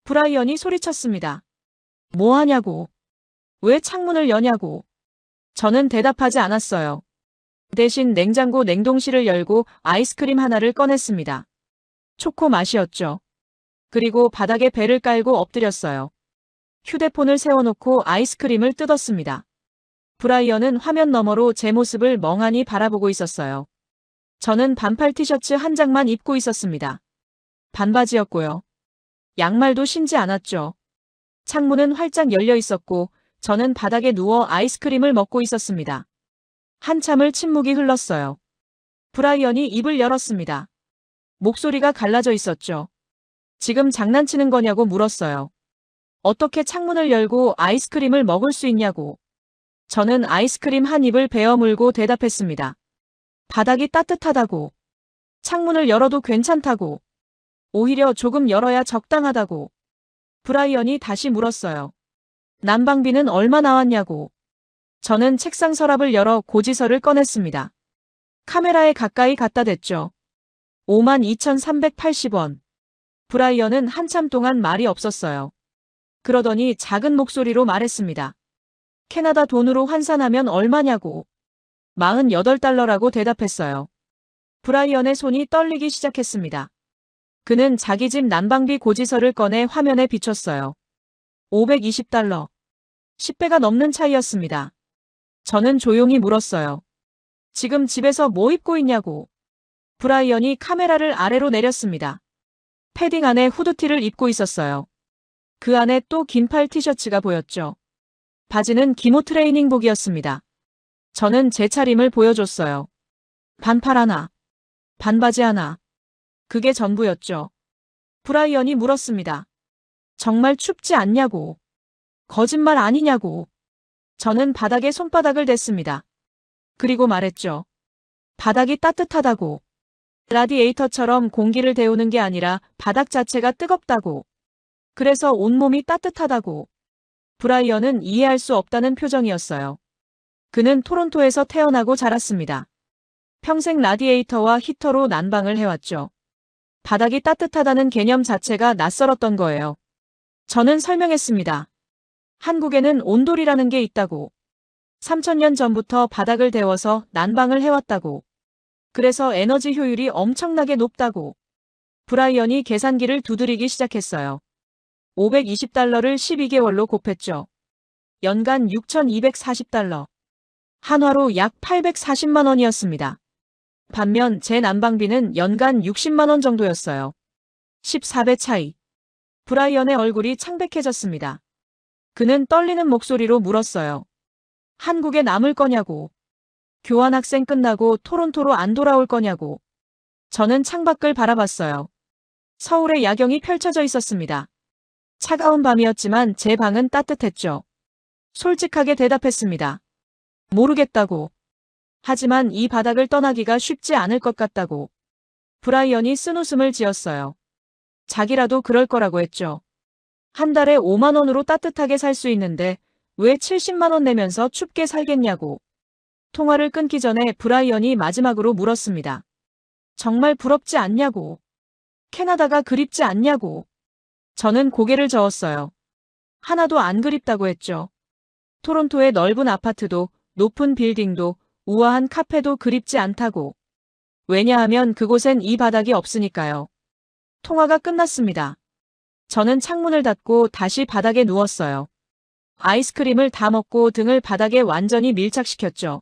브라이언이 소리쳤습니다. 뭐 하냐고. 왜 창문을 여냐고. 저는 대답하지 않았어요. 대신 냉장고 냉동실을 열고 아이스크림 하나를 꺼냈습니다. 초코 맛이었죠. 그리고 바닥에 배를 깔고 엎드렸어요. 휴대폰을 세워놓고 아이스크림을 뜯었습니다. 브라이언은 화면 너머로 제 모습을 멍하니 바라보고 있었어요. 저는 반팔 티셔츠 한 장만 입고 있었습니다. 반바지였고요. 양말도 신지 않았죠. 창문은 활짝 열려 있었고 저는 바닥에 누워 아이스크림을 먹고 있었습니다. 한참을 침묵이 흘렀어요. 브라이언이 입을 열었습니다. 목소리가 갈라져 있었죠. 지금 장난치는 거냐고 물었어요. 어떻게 창문을 열고 아이스크림을 먹을 수 있냐고. 저는 아이스크림 한 입을 베어 물고 대답했습니다. 바닥이 따뜻하다고. 창문을 열어도 괜찮다고. 오히려 조금 열어야 적당하다고. 브라이언이 다시 물었어요. 난방비는 얼마 나왔냐고. 저는 책상 서랍을 열어 고지서를 꺼냈습니다. 카메라에 가까이 갖다 댔죠. 52,380원. 브라이언은 한참 동안 말이 없었어요. 그러더니 작은 목소리로 말했습니다. 캐나다 돈으로 환산하면 얼마냐고. $48라고 대답했어요. 브라이언의 손이 떨리기 시작했습니다. 그는 자기 집 난방비 고지서를 꺼내 화면에 비췄어요. $520. 10배가 넘는 차이였습니다. 저는 조용히 물었어요. 지금 집에서 뭐 입고 있냐고. 브라이언이 카메라를 아래로 내렸습니다. 패딩 안에 후드티를 입고 있었어요. 그 안에 또 긴팔 티셔츠가 보였죠. 바지는 기모 트레이닝복이었습니다. 저는 제 차림을 보여줬어요. 반팔 하나, 반바지 하나. 그게 전부였죠. 브라이언이 물었습니다. 정말 춥지 않냐고. 거짓말 아니냐고. 저는 바닥에 손바닥을 댔습니다. 그리고 말했죠. 바닥이 따뜻하다고. 라디에이터처럼 공기를 데우는 게 아니라 바닥 자체가 뜨겁다고. 그래서 온몸이 따뜻하다고. 브라이언은 이해할 수 없다는 표정이었어요. 그는 토론토에서 태어나고 자랐습니다. 평생 라디에이터와 히터로 난방을 해왔죠. 바닥이 따뜻하다는 개념 자체가 낯설었던 거예요. 저는 설명했습니다. 한국에는 온돌이라는 게 있다고. 3000년 전부터 바닥을 데워서 난방을 해왔다고. 그래서 에너지 효율이 엄청나게 높다고. 브라이언이 계산기를 두드리기 시작했어요. $520를 12개월로 곱했죠. 연간 $6,240. 한화로 약 840만 원이었습니다. 반면 제 난방비는 연간 60만 원 정도였어요. 14배 차이. 브라이언의 얼굴이 창백해졌습니다. 그는 떨리는 목소리로 물었어요. 한국에 남을 거냐고. 교환학생 끝나고 토론토로 안 돌아올 거냐고. 저는 창밖을 바라봤어요. 서울의 야경이 펼쳐져 있었습니다. 차가운 밤이었지만 제 방은 따뜻했죠. 솔직하게 대답했습니다. 모르겠다고. 하지만 이 바닥을 떠나기가 쉽지 않을 것 같다고. 브라이언이 쓴웃음을 지었어요. 자기라도 그럴 거라고 했죠. 한 달에 5만 원으로 따뜻하게 살 수 있는데 왜 70만 원 내면서 춥게 살겠냐고. 통화를 끊기 전에 브라이언이 마지막으로 물었습니다. 정말 부럽지 않냐고. 캐나다가 그립지 않냐고. 저는 고개를 저었어요. 하나도 안 그립다고 했죠. 토론토의 넓은 아파트도 높은 빌딩도 우아한 카페도 그립지 않다고. 왜냐하면 그곳엔 이 바닥이 없으니까요. 통화가 끝났습니다. 저는 창문을 닫고 다시 바닥에 누웠어요. 아이스크림을 다 먹고 등을 바닥에 완전히 밀착시켰죠.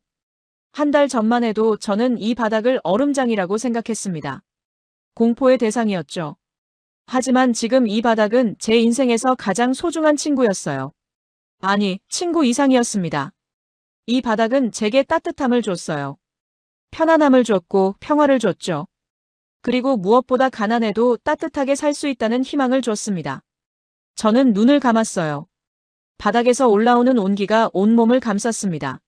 한 달 전만 해도 저는 이 바닥을 얼음장이라고 생각했습니다. 공포의 대상이었죠. 하지만 지금 이 바닥은 제 인생에서 가장 소중한 친구였어요. 아니, 친구 이상이었습니다. 이 바닥은 제게 따뜻함을 줬어요. 편안함을 줬고 평화를 줬죠. 그리고 무엇보다 가난해도 따뜻하게 살 수 있다는 희망을 줬습니다. 저는 눈을 감았어요. 바닥에서 올라오는 온기가 온몸을 감쌌습니다.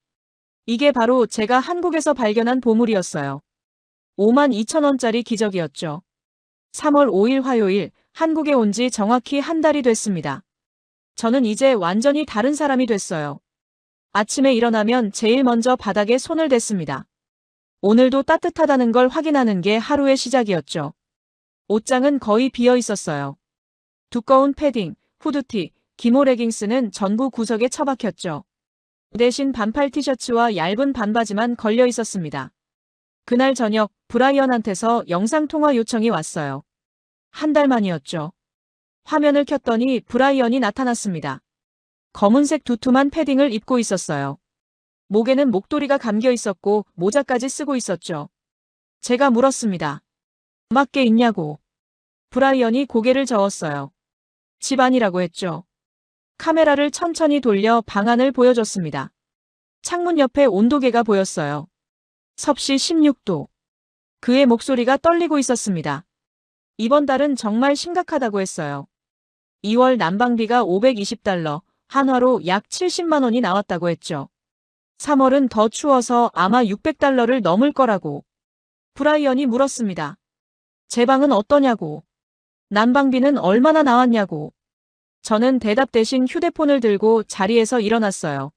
이게 바로 제가 한국에서 발견한 보물이었어요. 52,000원짜리 기적이었죠. 3월 5일 화요일, 한국에 온 지 정확히 한 달이 됐습니다. 저는 이제 완전히 다른 사람이 됐어요. 아침에 일어나면 제일 먼저 바닥에 손을 댔습니다. 오늘도 따뜻하다는 걸 확인하는 게 하루의 시작이었죠. 옷장은 거의 비어 있었어요. 두꺼운 패딩, 후드티, 기모 레깅스는 전부 구석에 처박혔죠. 대신 반팔 티셔츠와 얇은 반바지만 걸려 있었습니다. 그날 저녁 브라이언한테서 영상통화 요청이 왔어요. 한 달 만이었죠. 화면을 켰더니 브라이언이 나타났습니다. 검은색 두툼한 패딩을 입고 있었어요. 목에는 목도리가 감겨 있었고 모자까지 쓰고 있었죠. 제가 물었습니다. 맞게 있냐고. 브라이언이 고개를 저었어요. 집안이라고 했죠. 카메라를 천천히 돌려 방 안을 보여줬습니다. 창문 옆에 온도계가 보였어요. 섭씨 16도. 그의 목소리가 떨리고 있었습니다. 이번 달은 정말 심각하다고 했어요. 2월 난방비가 $520, 한화로 약 70만 원이 나왔다고 했죠. 3월은 더 추워서 아마 $600를 넘을 거라고. 브라이언이 물었습니다. 제 방은 어떠냐고. 난방비는 얼마나 나왔냐고. 저는 대답 대신 휴대폰을 들고 자리에서 일어났어요.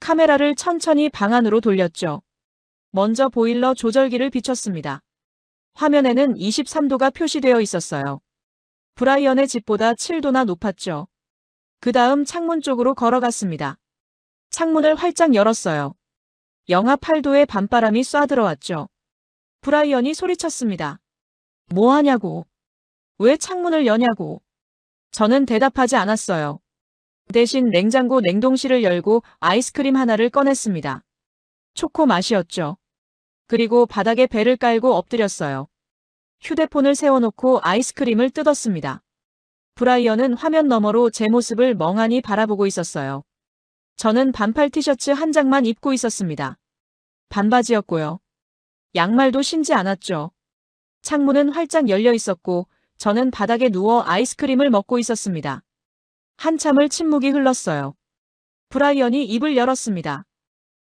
카메라를 천천히 방 안으로 돌렸죠. 먼저 보일러 조절기를 비췄습니다. 화면에는 23도가 표시되어 있었어요. 브라이언의 집보다 7도나 높았죠. 그 다음 창문 쪽으로 걸어갔습니다. 창문을 활짝 열었어요. 영하 8도의 밤바람이 쏴들어왔죠. 브라이언이 소리쳤습니다. 뭐 하냐고. 왜 창문을 여냐고. 저는 대답하지 않았어요. 대신 냉장고 냉동실을 열고 아이스크림 하나를 꺼냈습니다. 초코 맛이었죠. 그리고 바닥에 배를 깔고 엎드렸어요. 휴대폰을 세워놓고 아이스크림을 뜯었습니다. 브라이언은 화면 너머로 제 모습을 멍하니 바라보고 있었어요. 저는 반팔 티셔츠 한 장만 입고 있었습니다. 반바지였고요. 양말도 신지 않았죠. 창문은 활짝 열려 있었고 저는 바닥에 누워 아이스크림을 먹고 있었습니다. 한참을 침묵이 흘렀어요. 브라이언이 입을 열었습니다.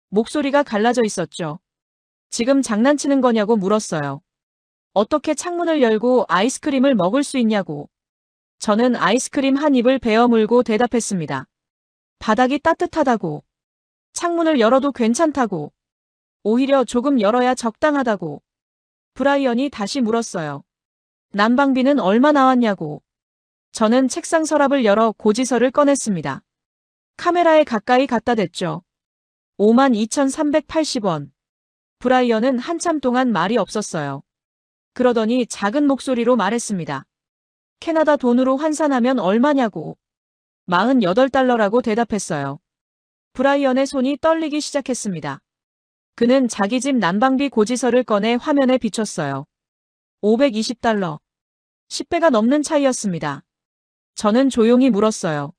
목소리가 갈라져 있었죠. 지금 장난치는 거냐고 물었어요. 어떻게 창문을 열고 아이스크림을 먹을 수 있냐고. 저는 아이스크림 한 입을 베어 물고 대답했습니다. 바닥이 따뜻하다고. 창문을 열어도 괜찮다고. 오히려 조금 열어야 적당하다고. 브라이언이 다시 물었어요. 난방비는 얼마 나왔냐고. 저는 책상 서랍을 열어 고지서를 꺼냈습니다. 카메라에 가까이 갖다 댔죠. 52,380원. 브라이언은 한참 동안 말이 없었어요. 그러더니 작은 목소리로 말했습니다. 캐나다 돈으로 환산하면 얼마냐고. 48달러라고 대답했어요. 브라이언의 손이 떨리기 시작했습니다. 그는 자기 집 난방비 고지서를 꺼내 화면에 비췄어요. 520달러. 10배가 넘는 차이였습니다. 저는 조용히 물었어요.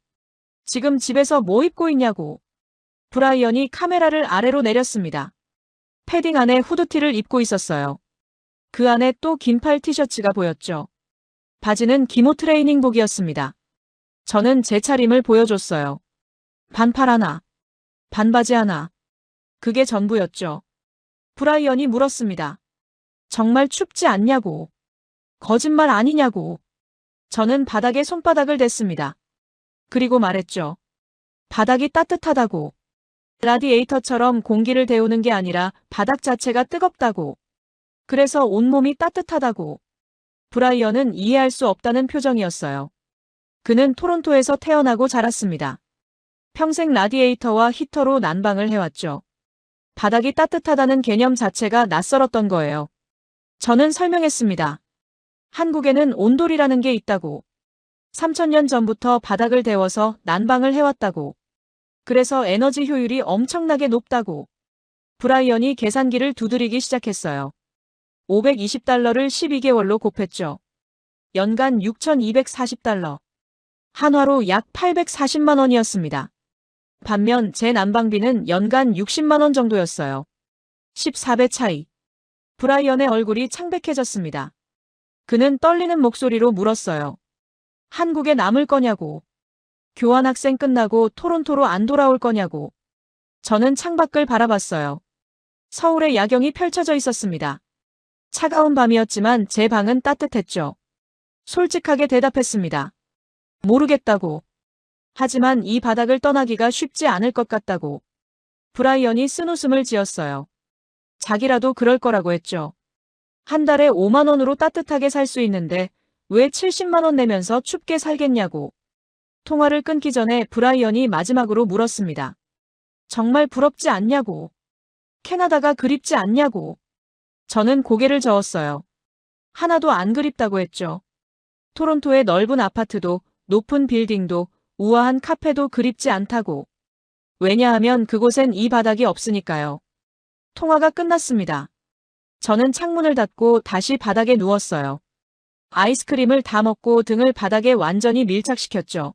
지금 집에서 뭐 입고 있냐고. 브라이언이 카메라를 아래로 내렸습니다. 패딩 안에 후드티를 입고 있었어요. 그 안에 또 긴팔 티셔츠가 보였죠. 바지는 기모 트레이닝복이었습니다. 저는 제 차림을 보여줬어요. 반팔 하나, 반바지 하나. 그게 전부였죠. 브라이언이 물었습니다. 정말 춥지 않냐고. 거짓말 아니냐고. 저는 바닥에 손바닥을 댔습니다. 그리고 말했죠. 바닥이 따뜻하다고. 라디에이터처럼 공기를 데우는 게 아니라 바닥 자체가 뜨겁다고. 그래서 온몸이 따뜻하다고. 브라이언은 이해할 수 없다는 표정이었어요. 그는 토론토에서 태어나고 자랐습니다. 평생 라디에이터와 히터로 난방을 해왔죠. 바닥이 따뜻하다는 개념 자체가 낯설었던 거예요. 저는 설명했습니다. 한국에는 온돌이라는 게 있다고. 3000년 전부터 바닥을 데워서 난방을 해왔다고. 그래서 에너지 효율이 엄청나게 높다고. 브라이언이 계산기를 두드리기 시작했어요. 520달러를 12개월로 곱했죠. 연간 6,240달러. 한화로 약 840만 원이었습니다. 반면 제 난방비는 연간 60만 원 정도였어요. 14배 차이. 브라이언의 얼굴이 창백해졌습니다. 그는 떨리는 목소리로 물었어요. 한국에 남을 거냐고. 교환학생 끝나고 토론토로 안 돌아올 거냐고. 저는 창밖을 바라봤어요. 서울의 야경이 펼쳐져 있었습니다. 차가운 밤이었지만 제 방은 따뜻했죠. 솔직하게 대답했습니다. 모르겠다고. 하지만 이 바닥을 떠나기가 쉽지 않을 것 같다고. 브라이언이 쓴웃음을 지었어요. 자기라도 그럴 거라고 했죠. 한 달에 5만 원으로 따뜻하게 살 수 있는데 왜 70만 원 내면서 춥게 살겠냐고. 통화를 끊기 전에 브라이언이 마지막으로 물었습니다. 정말 부럽지 않냐고. 캐나다가 그립지 않냐고. 저는 고개를 저었어요. 하나도 안 그립다고 했죠. 토론토의 넓은 아파트도 높은 빌딩도 우아한 카페도 그립지 않다고. 왜냐하면 그곳엔 이 바닥이 없으니까요. 통화가 끝났습니다. 저는 창문을 닫고 다시 바닥에 누웠어요. 아이스크림을 다 먹고 등을 바닥에 완전히 밀착시켰죠.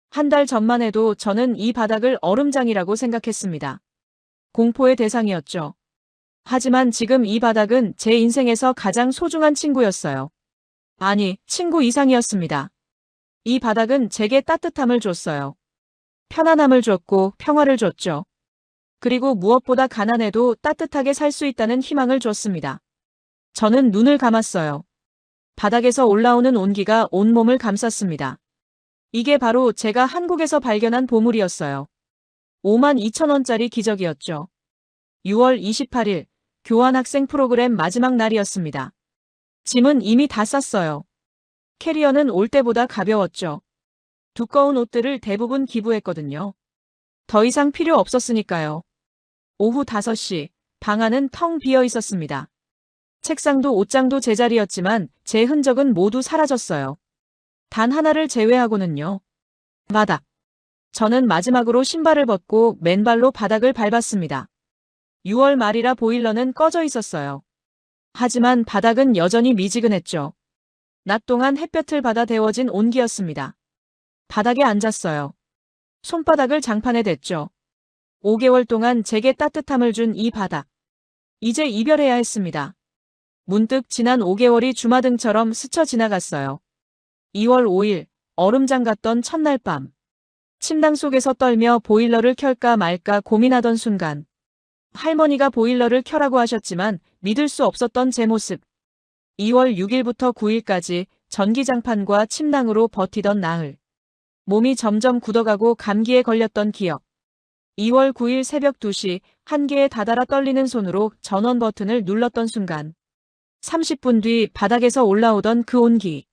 한 달 전만 해도 저는 이 바닥을 얼음장이라고 생각했습니다. 공포의 대상이었죠. 하지만 지금 이 바닥은 제 인생에서 가장 소중한 친구였어요. 아니, 친구 이상이었습니다. 이 바닥은 제게 따뜻함을 줬어요. 편안함을 줬고 평화를 줬죠. 그리고 무엇보다 가난해도 따뜻하게 살 수 있다는 희망을 줬습니다. 저는 눈을 감았어요. 바닥에서 올라오는 온기가 온몸을 감쌌습니다. 이게 바로 제가 한국에서 발견한 보물이었어요. 52,000원짜리 기적이었죠. 6월 28일, 교환학생 프로그램 마지막 날이었습니다. 짐은 이미 다 쌌어요. 캐리어는 올 때보다 가벼웠죠. 두꺼운 옷들을 대부분 기부했거든요. 더 이상 필요 없었으니까요. 오후 5시, 방 안은 텅 비어 있었습니다. 책상도 옷장도 제자리였지만 제 흔적은 모두 사라졌어요. 단 하나를 제외하고는요. 바닥. 저는 마지막으로 신발을 벗고 맨발로 바닥을 밟았습니다. 6월 말이라 보일러는 꺼져 있었어요. 하지만 바닥은 여전히 미지근했죠. 낮 동안 햇볕을 받아 데워진 온기였습니다. 바닥에 앉았어요. 손바닥을 장판에 댔죠. 5개월 동안 제게 따뜻함을 준 이 바닥. 이제 이별해야 했습니다. 문득 지난 5개월이 주마등처럼 스쳐 지나갔어요. 2월 5일, 얼음장 같던 첫날 밤. 침낭 속에서 떨며 보일러를 켤까 말까 고민하던 순간. 할머니가 보일러를 켜라고 하셨지만 믿을 수 없었던 제 모습. 2월 6일부터 9일까지 전기장판과 침낭으로 버티던 나흘. 몸이 점점 굳어가고 감기에 걸렸던 기억. 2월 9일 새벽 2시 한계에 다다라 떨리는 손으로 전원 버튼을 눌렀던 순간. 30분 뒤 바닥에서 올라오던 그 온기.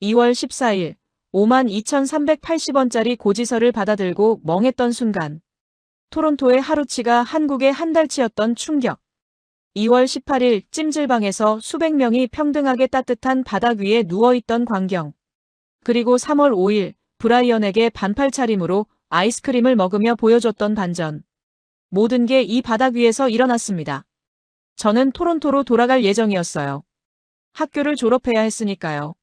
2월 14일 52,380원짜리 고지서를 받아들고 멍했던 순간. 토론토의 하루치가 한국의 한 달치였던 충격. 2월 18일 찜질방에서 수백 명이 평등하게 따뜻한 바닥 위에 누워있던 광경. 그리고 3월 5일 브라이언에게 반팔 차림으로 아이스크림을 먹으며 보여줬던 반전. 모든 게 이 바닥 위에서 일어났습니다. 저는 토론토로 돌아갈 예정이었어요. 학교를 졸업해야 했으니까요.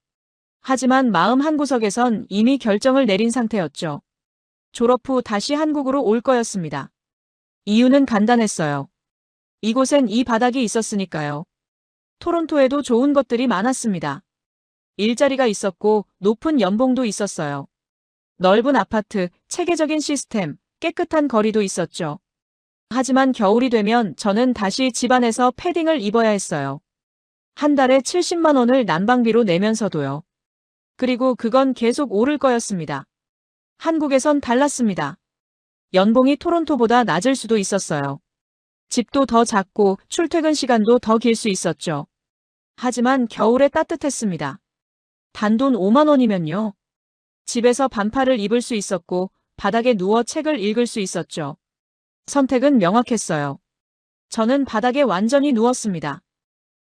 하지만 마음 한구석에선 이미 결정을 내린 상태였죠. 졸업 후 다시 한국으로 올 거였습니다. 이유는 간단했어요. 이곳엔 이 바닥이 있었으니까요. 토론토에도 좋은 것들이 많았습니다. 일자리가 있었고 높은 연봉도 있었어요. 넓은 아파트, 체계적인 시스템, 깨끗한 거리도 있었죠. 하지만 겨울이 되면 저는 다시 집안에서 패딩을 입어야 했어요. 한 달에 70만 원을 난방비로 내면서도요. 그리고 그건 계속 오를 거였습니다. 한국에선 달랐습니다. 연봉이 토론토보다 낮을 수도 있었어요. 집도 더 작고 출퇴근 시간도 더 길 수 있었죠. 하지만 겨울에 따뜻했습니다. 단돈 5만 원이면요. 집에서 반팔을 입을 수 있었고 바닥에 누워 책을 읽을 수 있었죠. 선택은 명확했어요. 저는 바닥에 완전히 누웠습니다.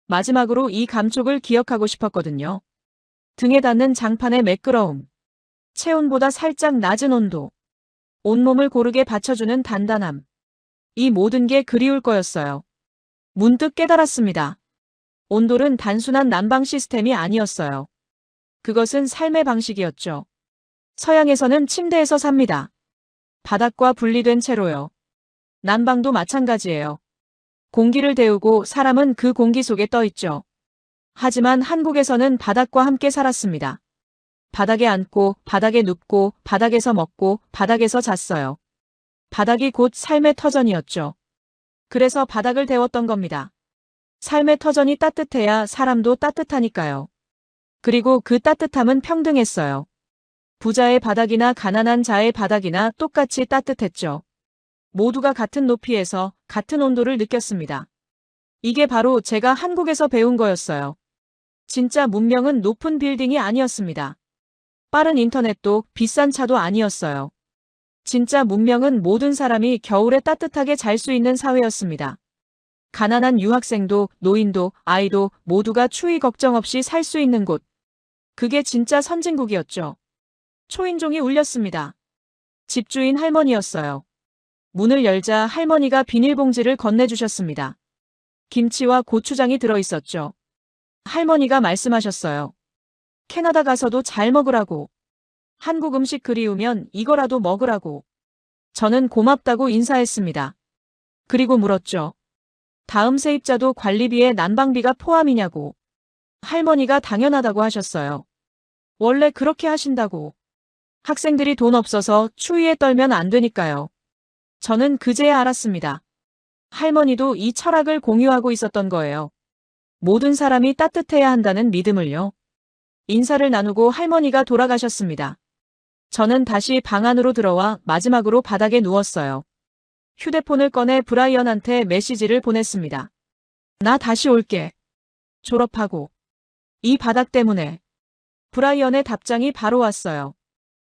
마지막으로 이 감촉을 기억하고 싶었거든요. 등에 닿는 장판의 매끄러움. 체온보다 살짝 낮은 온도. 온몸을 고르게 받쳐주는 단단함. 이 모든 게 그리울 거였어요. 문득 깨달았습니다. 온돌은 단순한 난방 시스템이 아니었어요. 그것은 삶의 방식이었죠. 서양에서는 침대에서 삽니다. 바닥과 분리된 채로요. 난방도 마찬가지예요. 공기를 데우고 사람은 그 공기 속에 떠 있죠. 하지만 한국에서는 바닥과 함께 살았습니다. 바닥에 앉고, 바닥에 눕고, 바닥에서 먹고, 바닥에서 잤어요. 바닥이 곧 삶의 터전이었죠. 그래서 바닥을 데웠던 겁니다. 삶의 터전이 따뜻해야 사람도 따뜻하니까요. 그리고 그 따뜻함은 평등했어요. 부자의 바닥이나 가난한 자의 바닥이나 똑같이 따뜻했죠. 모두가 같은 높이에서 같은 온도를 느꼈습니다. 이게 바로 제가 한국에서 배운 거였어요. 진짜 문명은 높은 빌딩이 아니었습니다. 빠른 인터넷도 비싼 차도 아니었어요. 진짜 문명은 모든 사람이 겨울에 따뜻하게 잘 수 있는 사회였습니다. 가난한 유학생도 노인도 아이도 모두가 추위 걱정 없이 살 수 있는 곳. 그게 진짜 선진국이었죠. 초인종이 울렸습니다. 집주인 할머니였어요. 문을 열자 할머니가 비닐봉지를 건네주셨습니다. 김치와 고추장이 들어있었죠. 할머니가 말씀하셨어요. 캐나다 가서도 잘 먹으라고. 한국 음식 그리우면 이거라도 먹으라고. 저는 고맙다고 인사했습니다. 그리고 물었죠. 다음 세입자도 관리비에 난방비가 포함이냐고. 할머니가 당연하다고 하셨어요. 원래 그렇게 하신다고. 학생들이 돈 없어서 추위에 떨면 안 되니까요. 저는 그제야 알았습니다. 할머니도 이 철학을 공유하고 있었던 거예요. 모든 사람이 따뜻해야 한다는 믿음을요. 인사를 나누고 할머니가 돌아가셨습니다. 저는 다시 방 안으로 들어와 마지막으로 바닥에 누웠어요. 휴대폰을 꺼내 브라이언한테 메시지를 보냈습니다. 나 다시 올게. 졸업하고. 이 바닥 때문에. 브라이언의 답장이 바로 왔어요.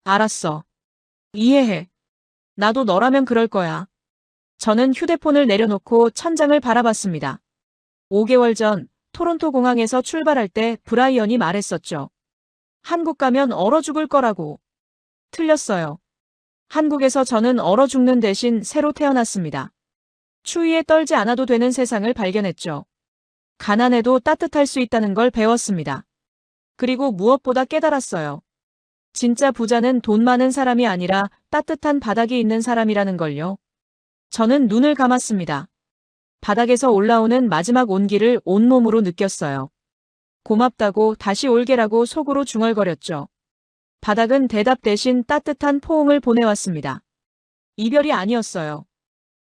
알았어. 이해해. 나도 너라면 그럴 거야. 저는 휴대폰을 내려놓고 천장을 바라봤습니다. 5개월 전 토론토 공항에서 출발할 때 브라이언이 말했었죠. 한국 가면 얼어 죽을 거라고. 틀렸어요. 한국에서 저는 얼어 죽는 대신 새로 태어났습니다. 추위에 떨지 않아도 되는 세상을 발견했죠. 가난해도 따뜻할 수 있다는 걸 배웠습니다. 그리고 무엇보다 깨달았어요. 진짜 부자는 돈 많은 사람이 아니라 따뜻한 바닥이 있는 사람이라는 걸요. 저는 눈을 감았습니다. 바닥에서 올라오는 마지막 온기를 온몸으로 느꼈어요. 고맙다고 다시 올게라고 속으로 중얼거렸죠. 바닥은 대답 대신 따뜻한 포옹을 보내왔습니다. 이별이 아니었어요.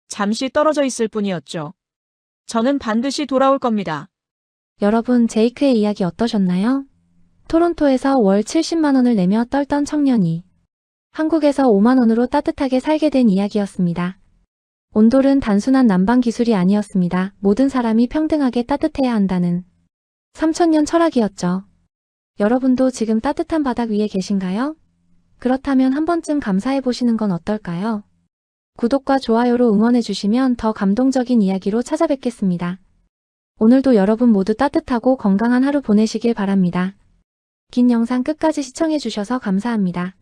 잠시 떨어져 있을 뿐이었죠. 저는 반드시 돌아올 겁니다. 여러분, 제이크의 이야기 어떠셨나요? 토론토에서 월 70만 원을 내며 떨던 청년이 한국에서 5만 원으로 따뜻하게 살게 된 이야기였습니다. 온돌은 단순한 난방 기술이 아니었습니다. 모든 사람이 평등하게 따뜻해야 한다는 3000년 철학이었죠. 여러분도 지금 따뜻한 바닥 위에 계신가요? 그렇다면 한 번쯤 감사해 보시는 건 어떨까요? 구독과 좋아요로 응원해 주시면 더 감동적인 이야기로 찾아뵙겠습니다. 오늘도 여러분 모두 따뜻하고 건강한 하루 보내시길 바랍니다. 긴 영상 끝까지 시청해 주셔서 감사합니다.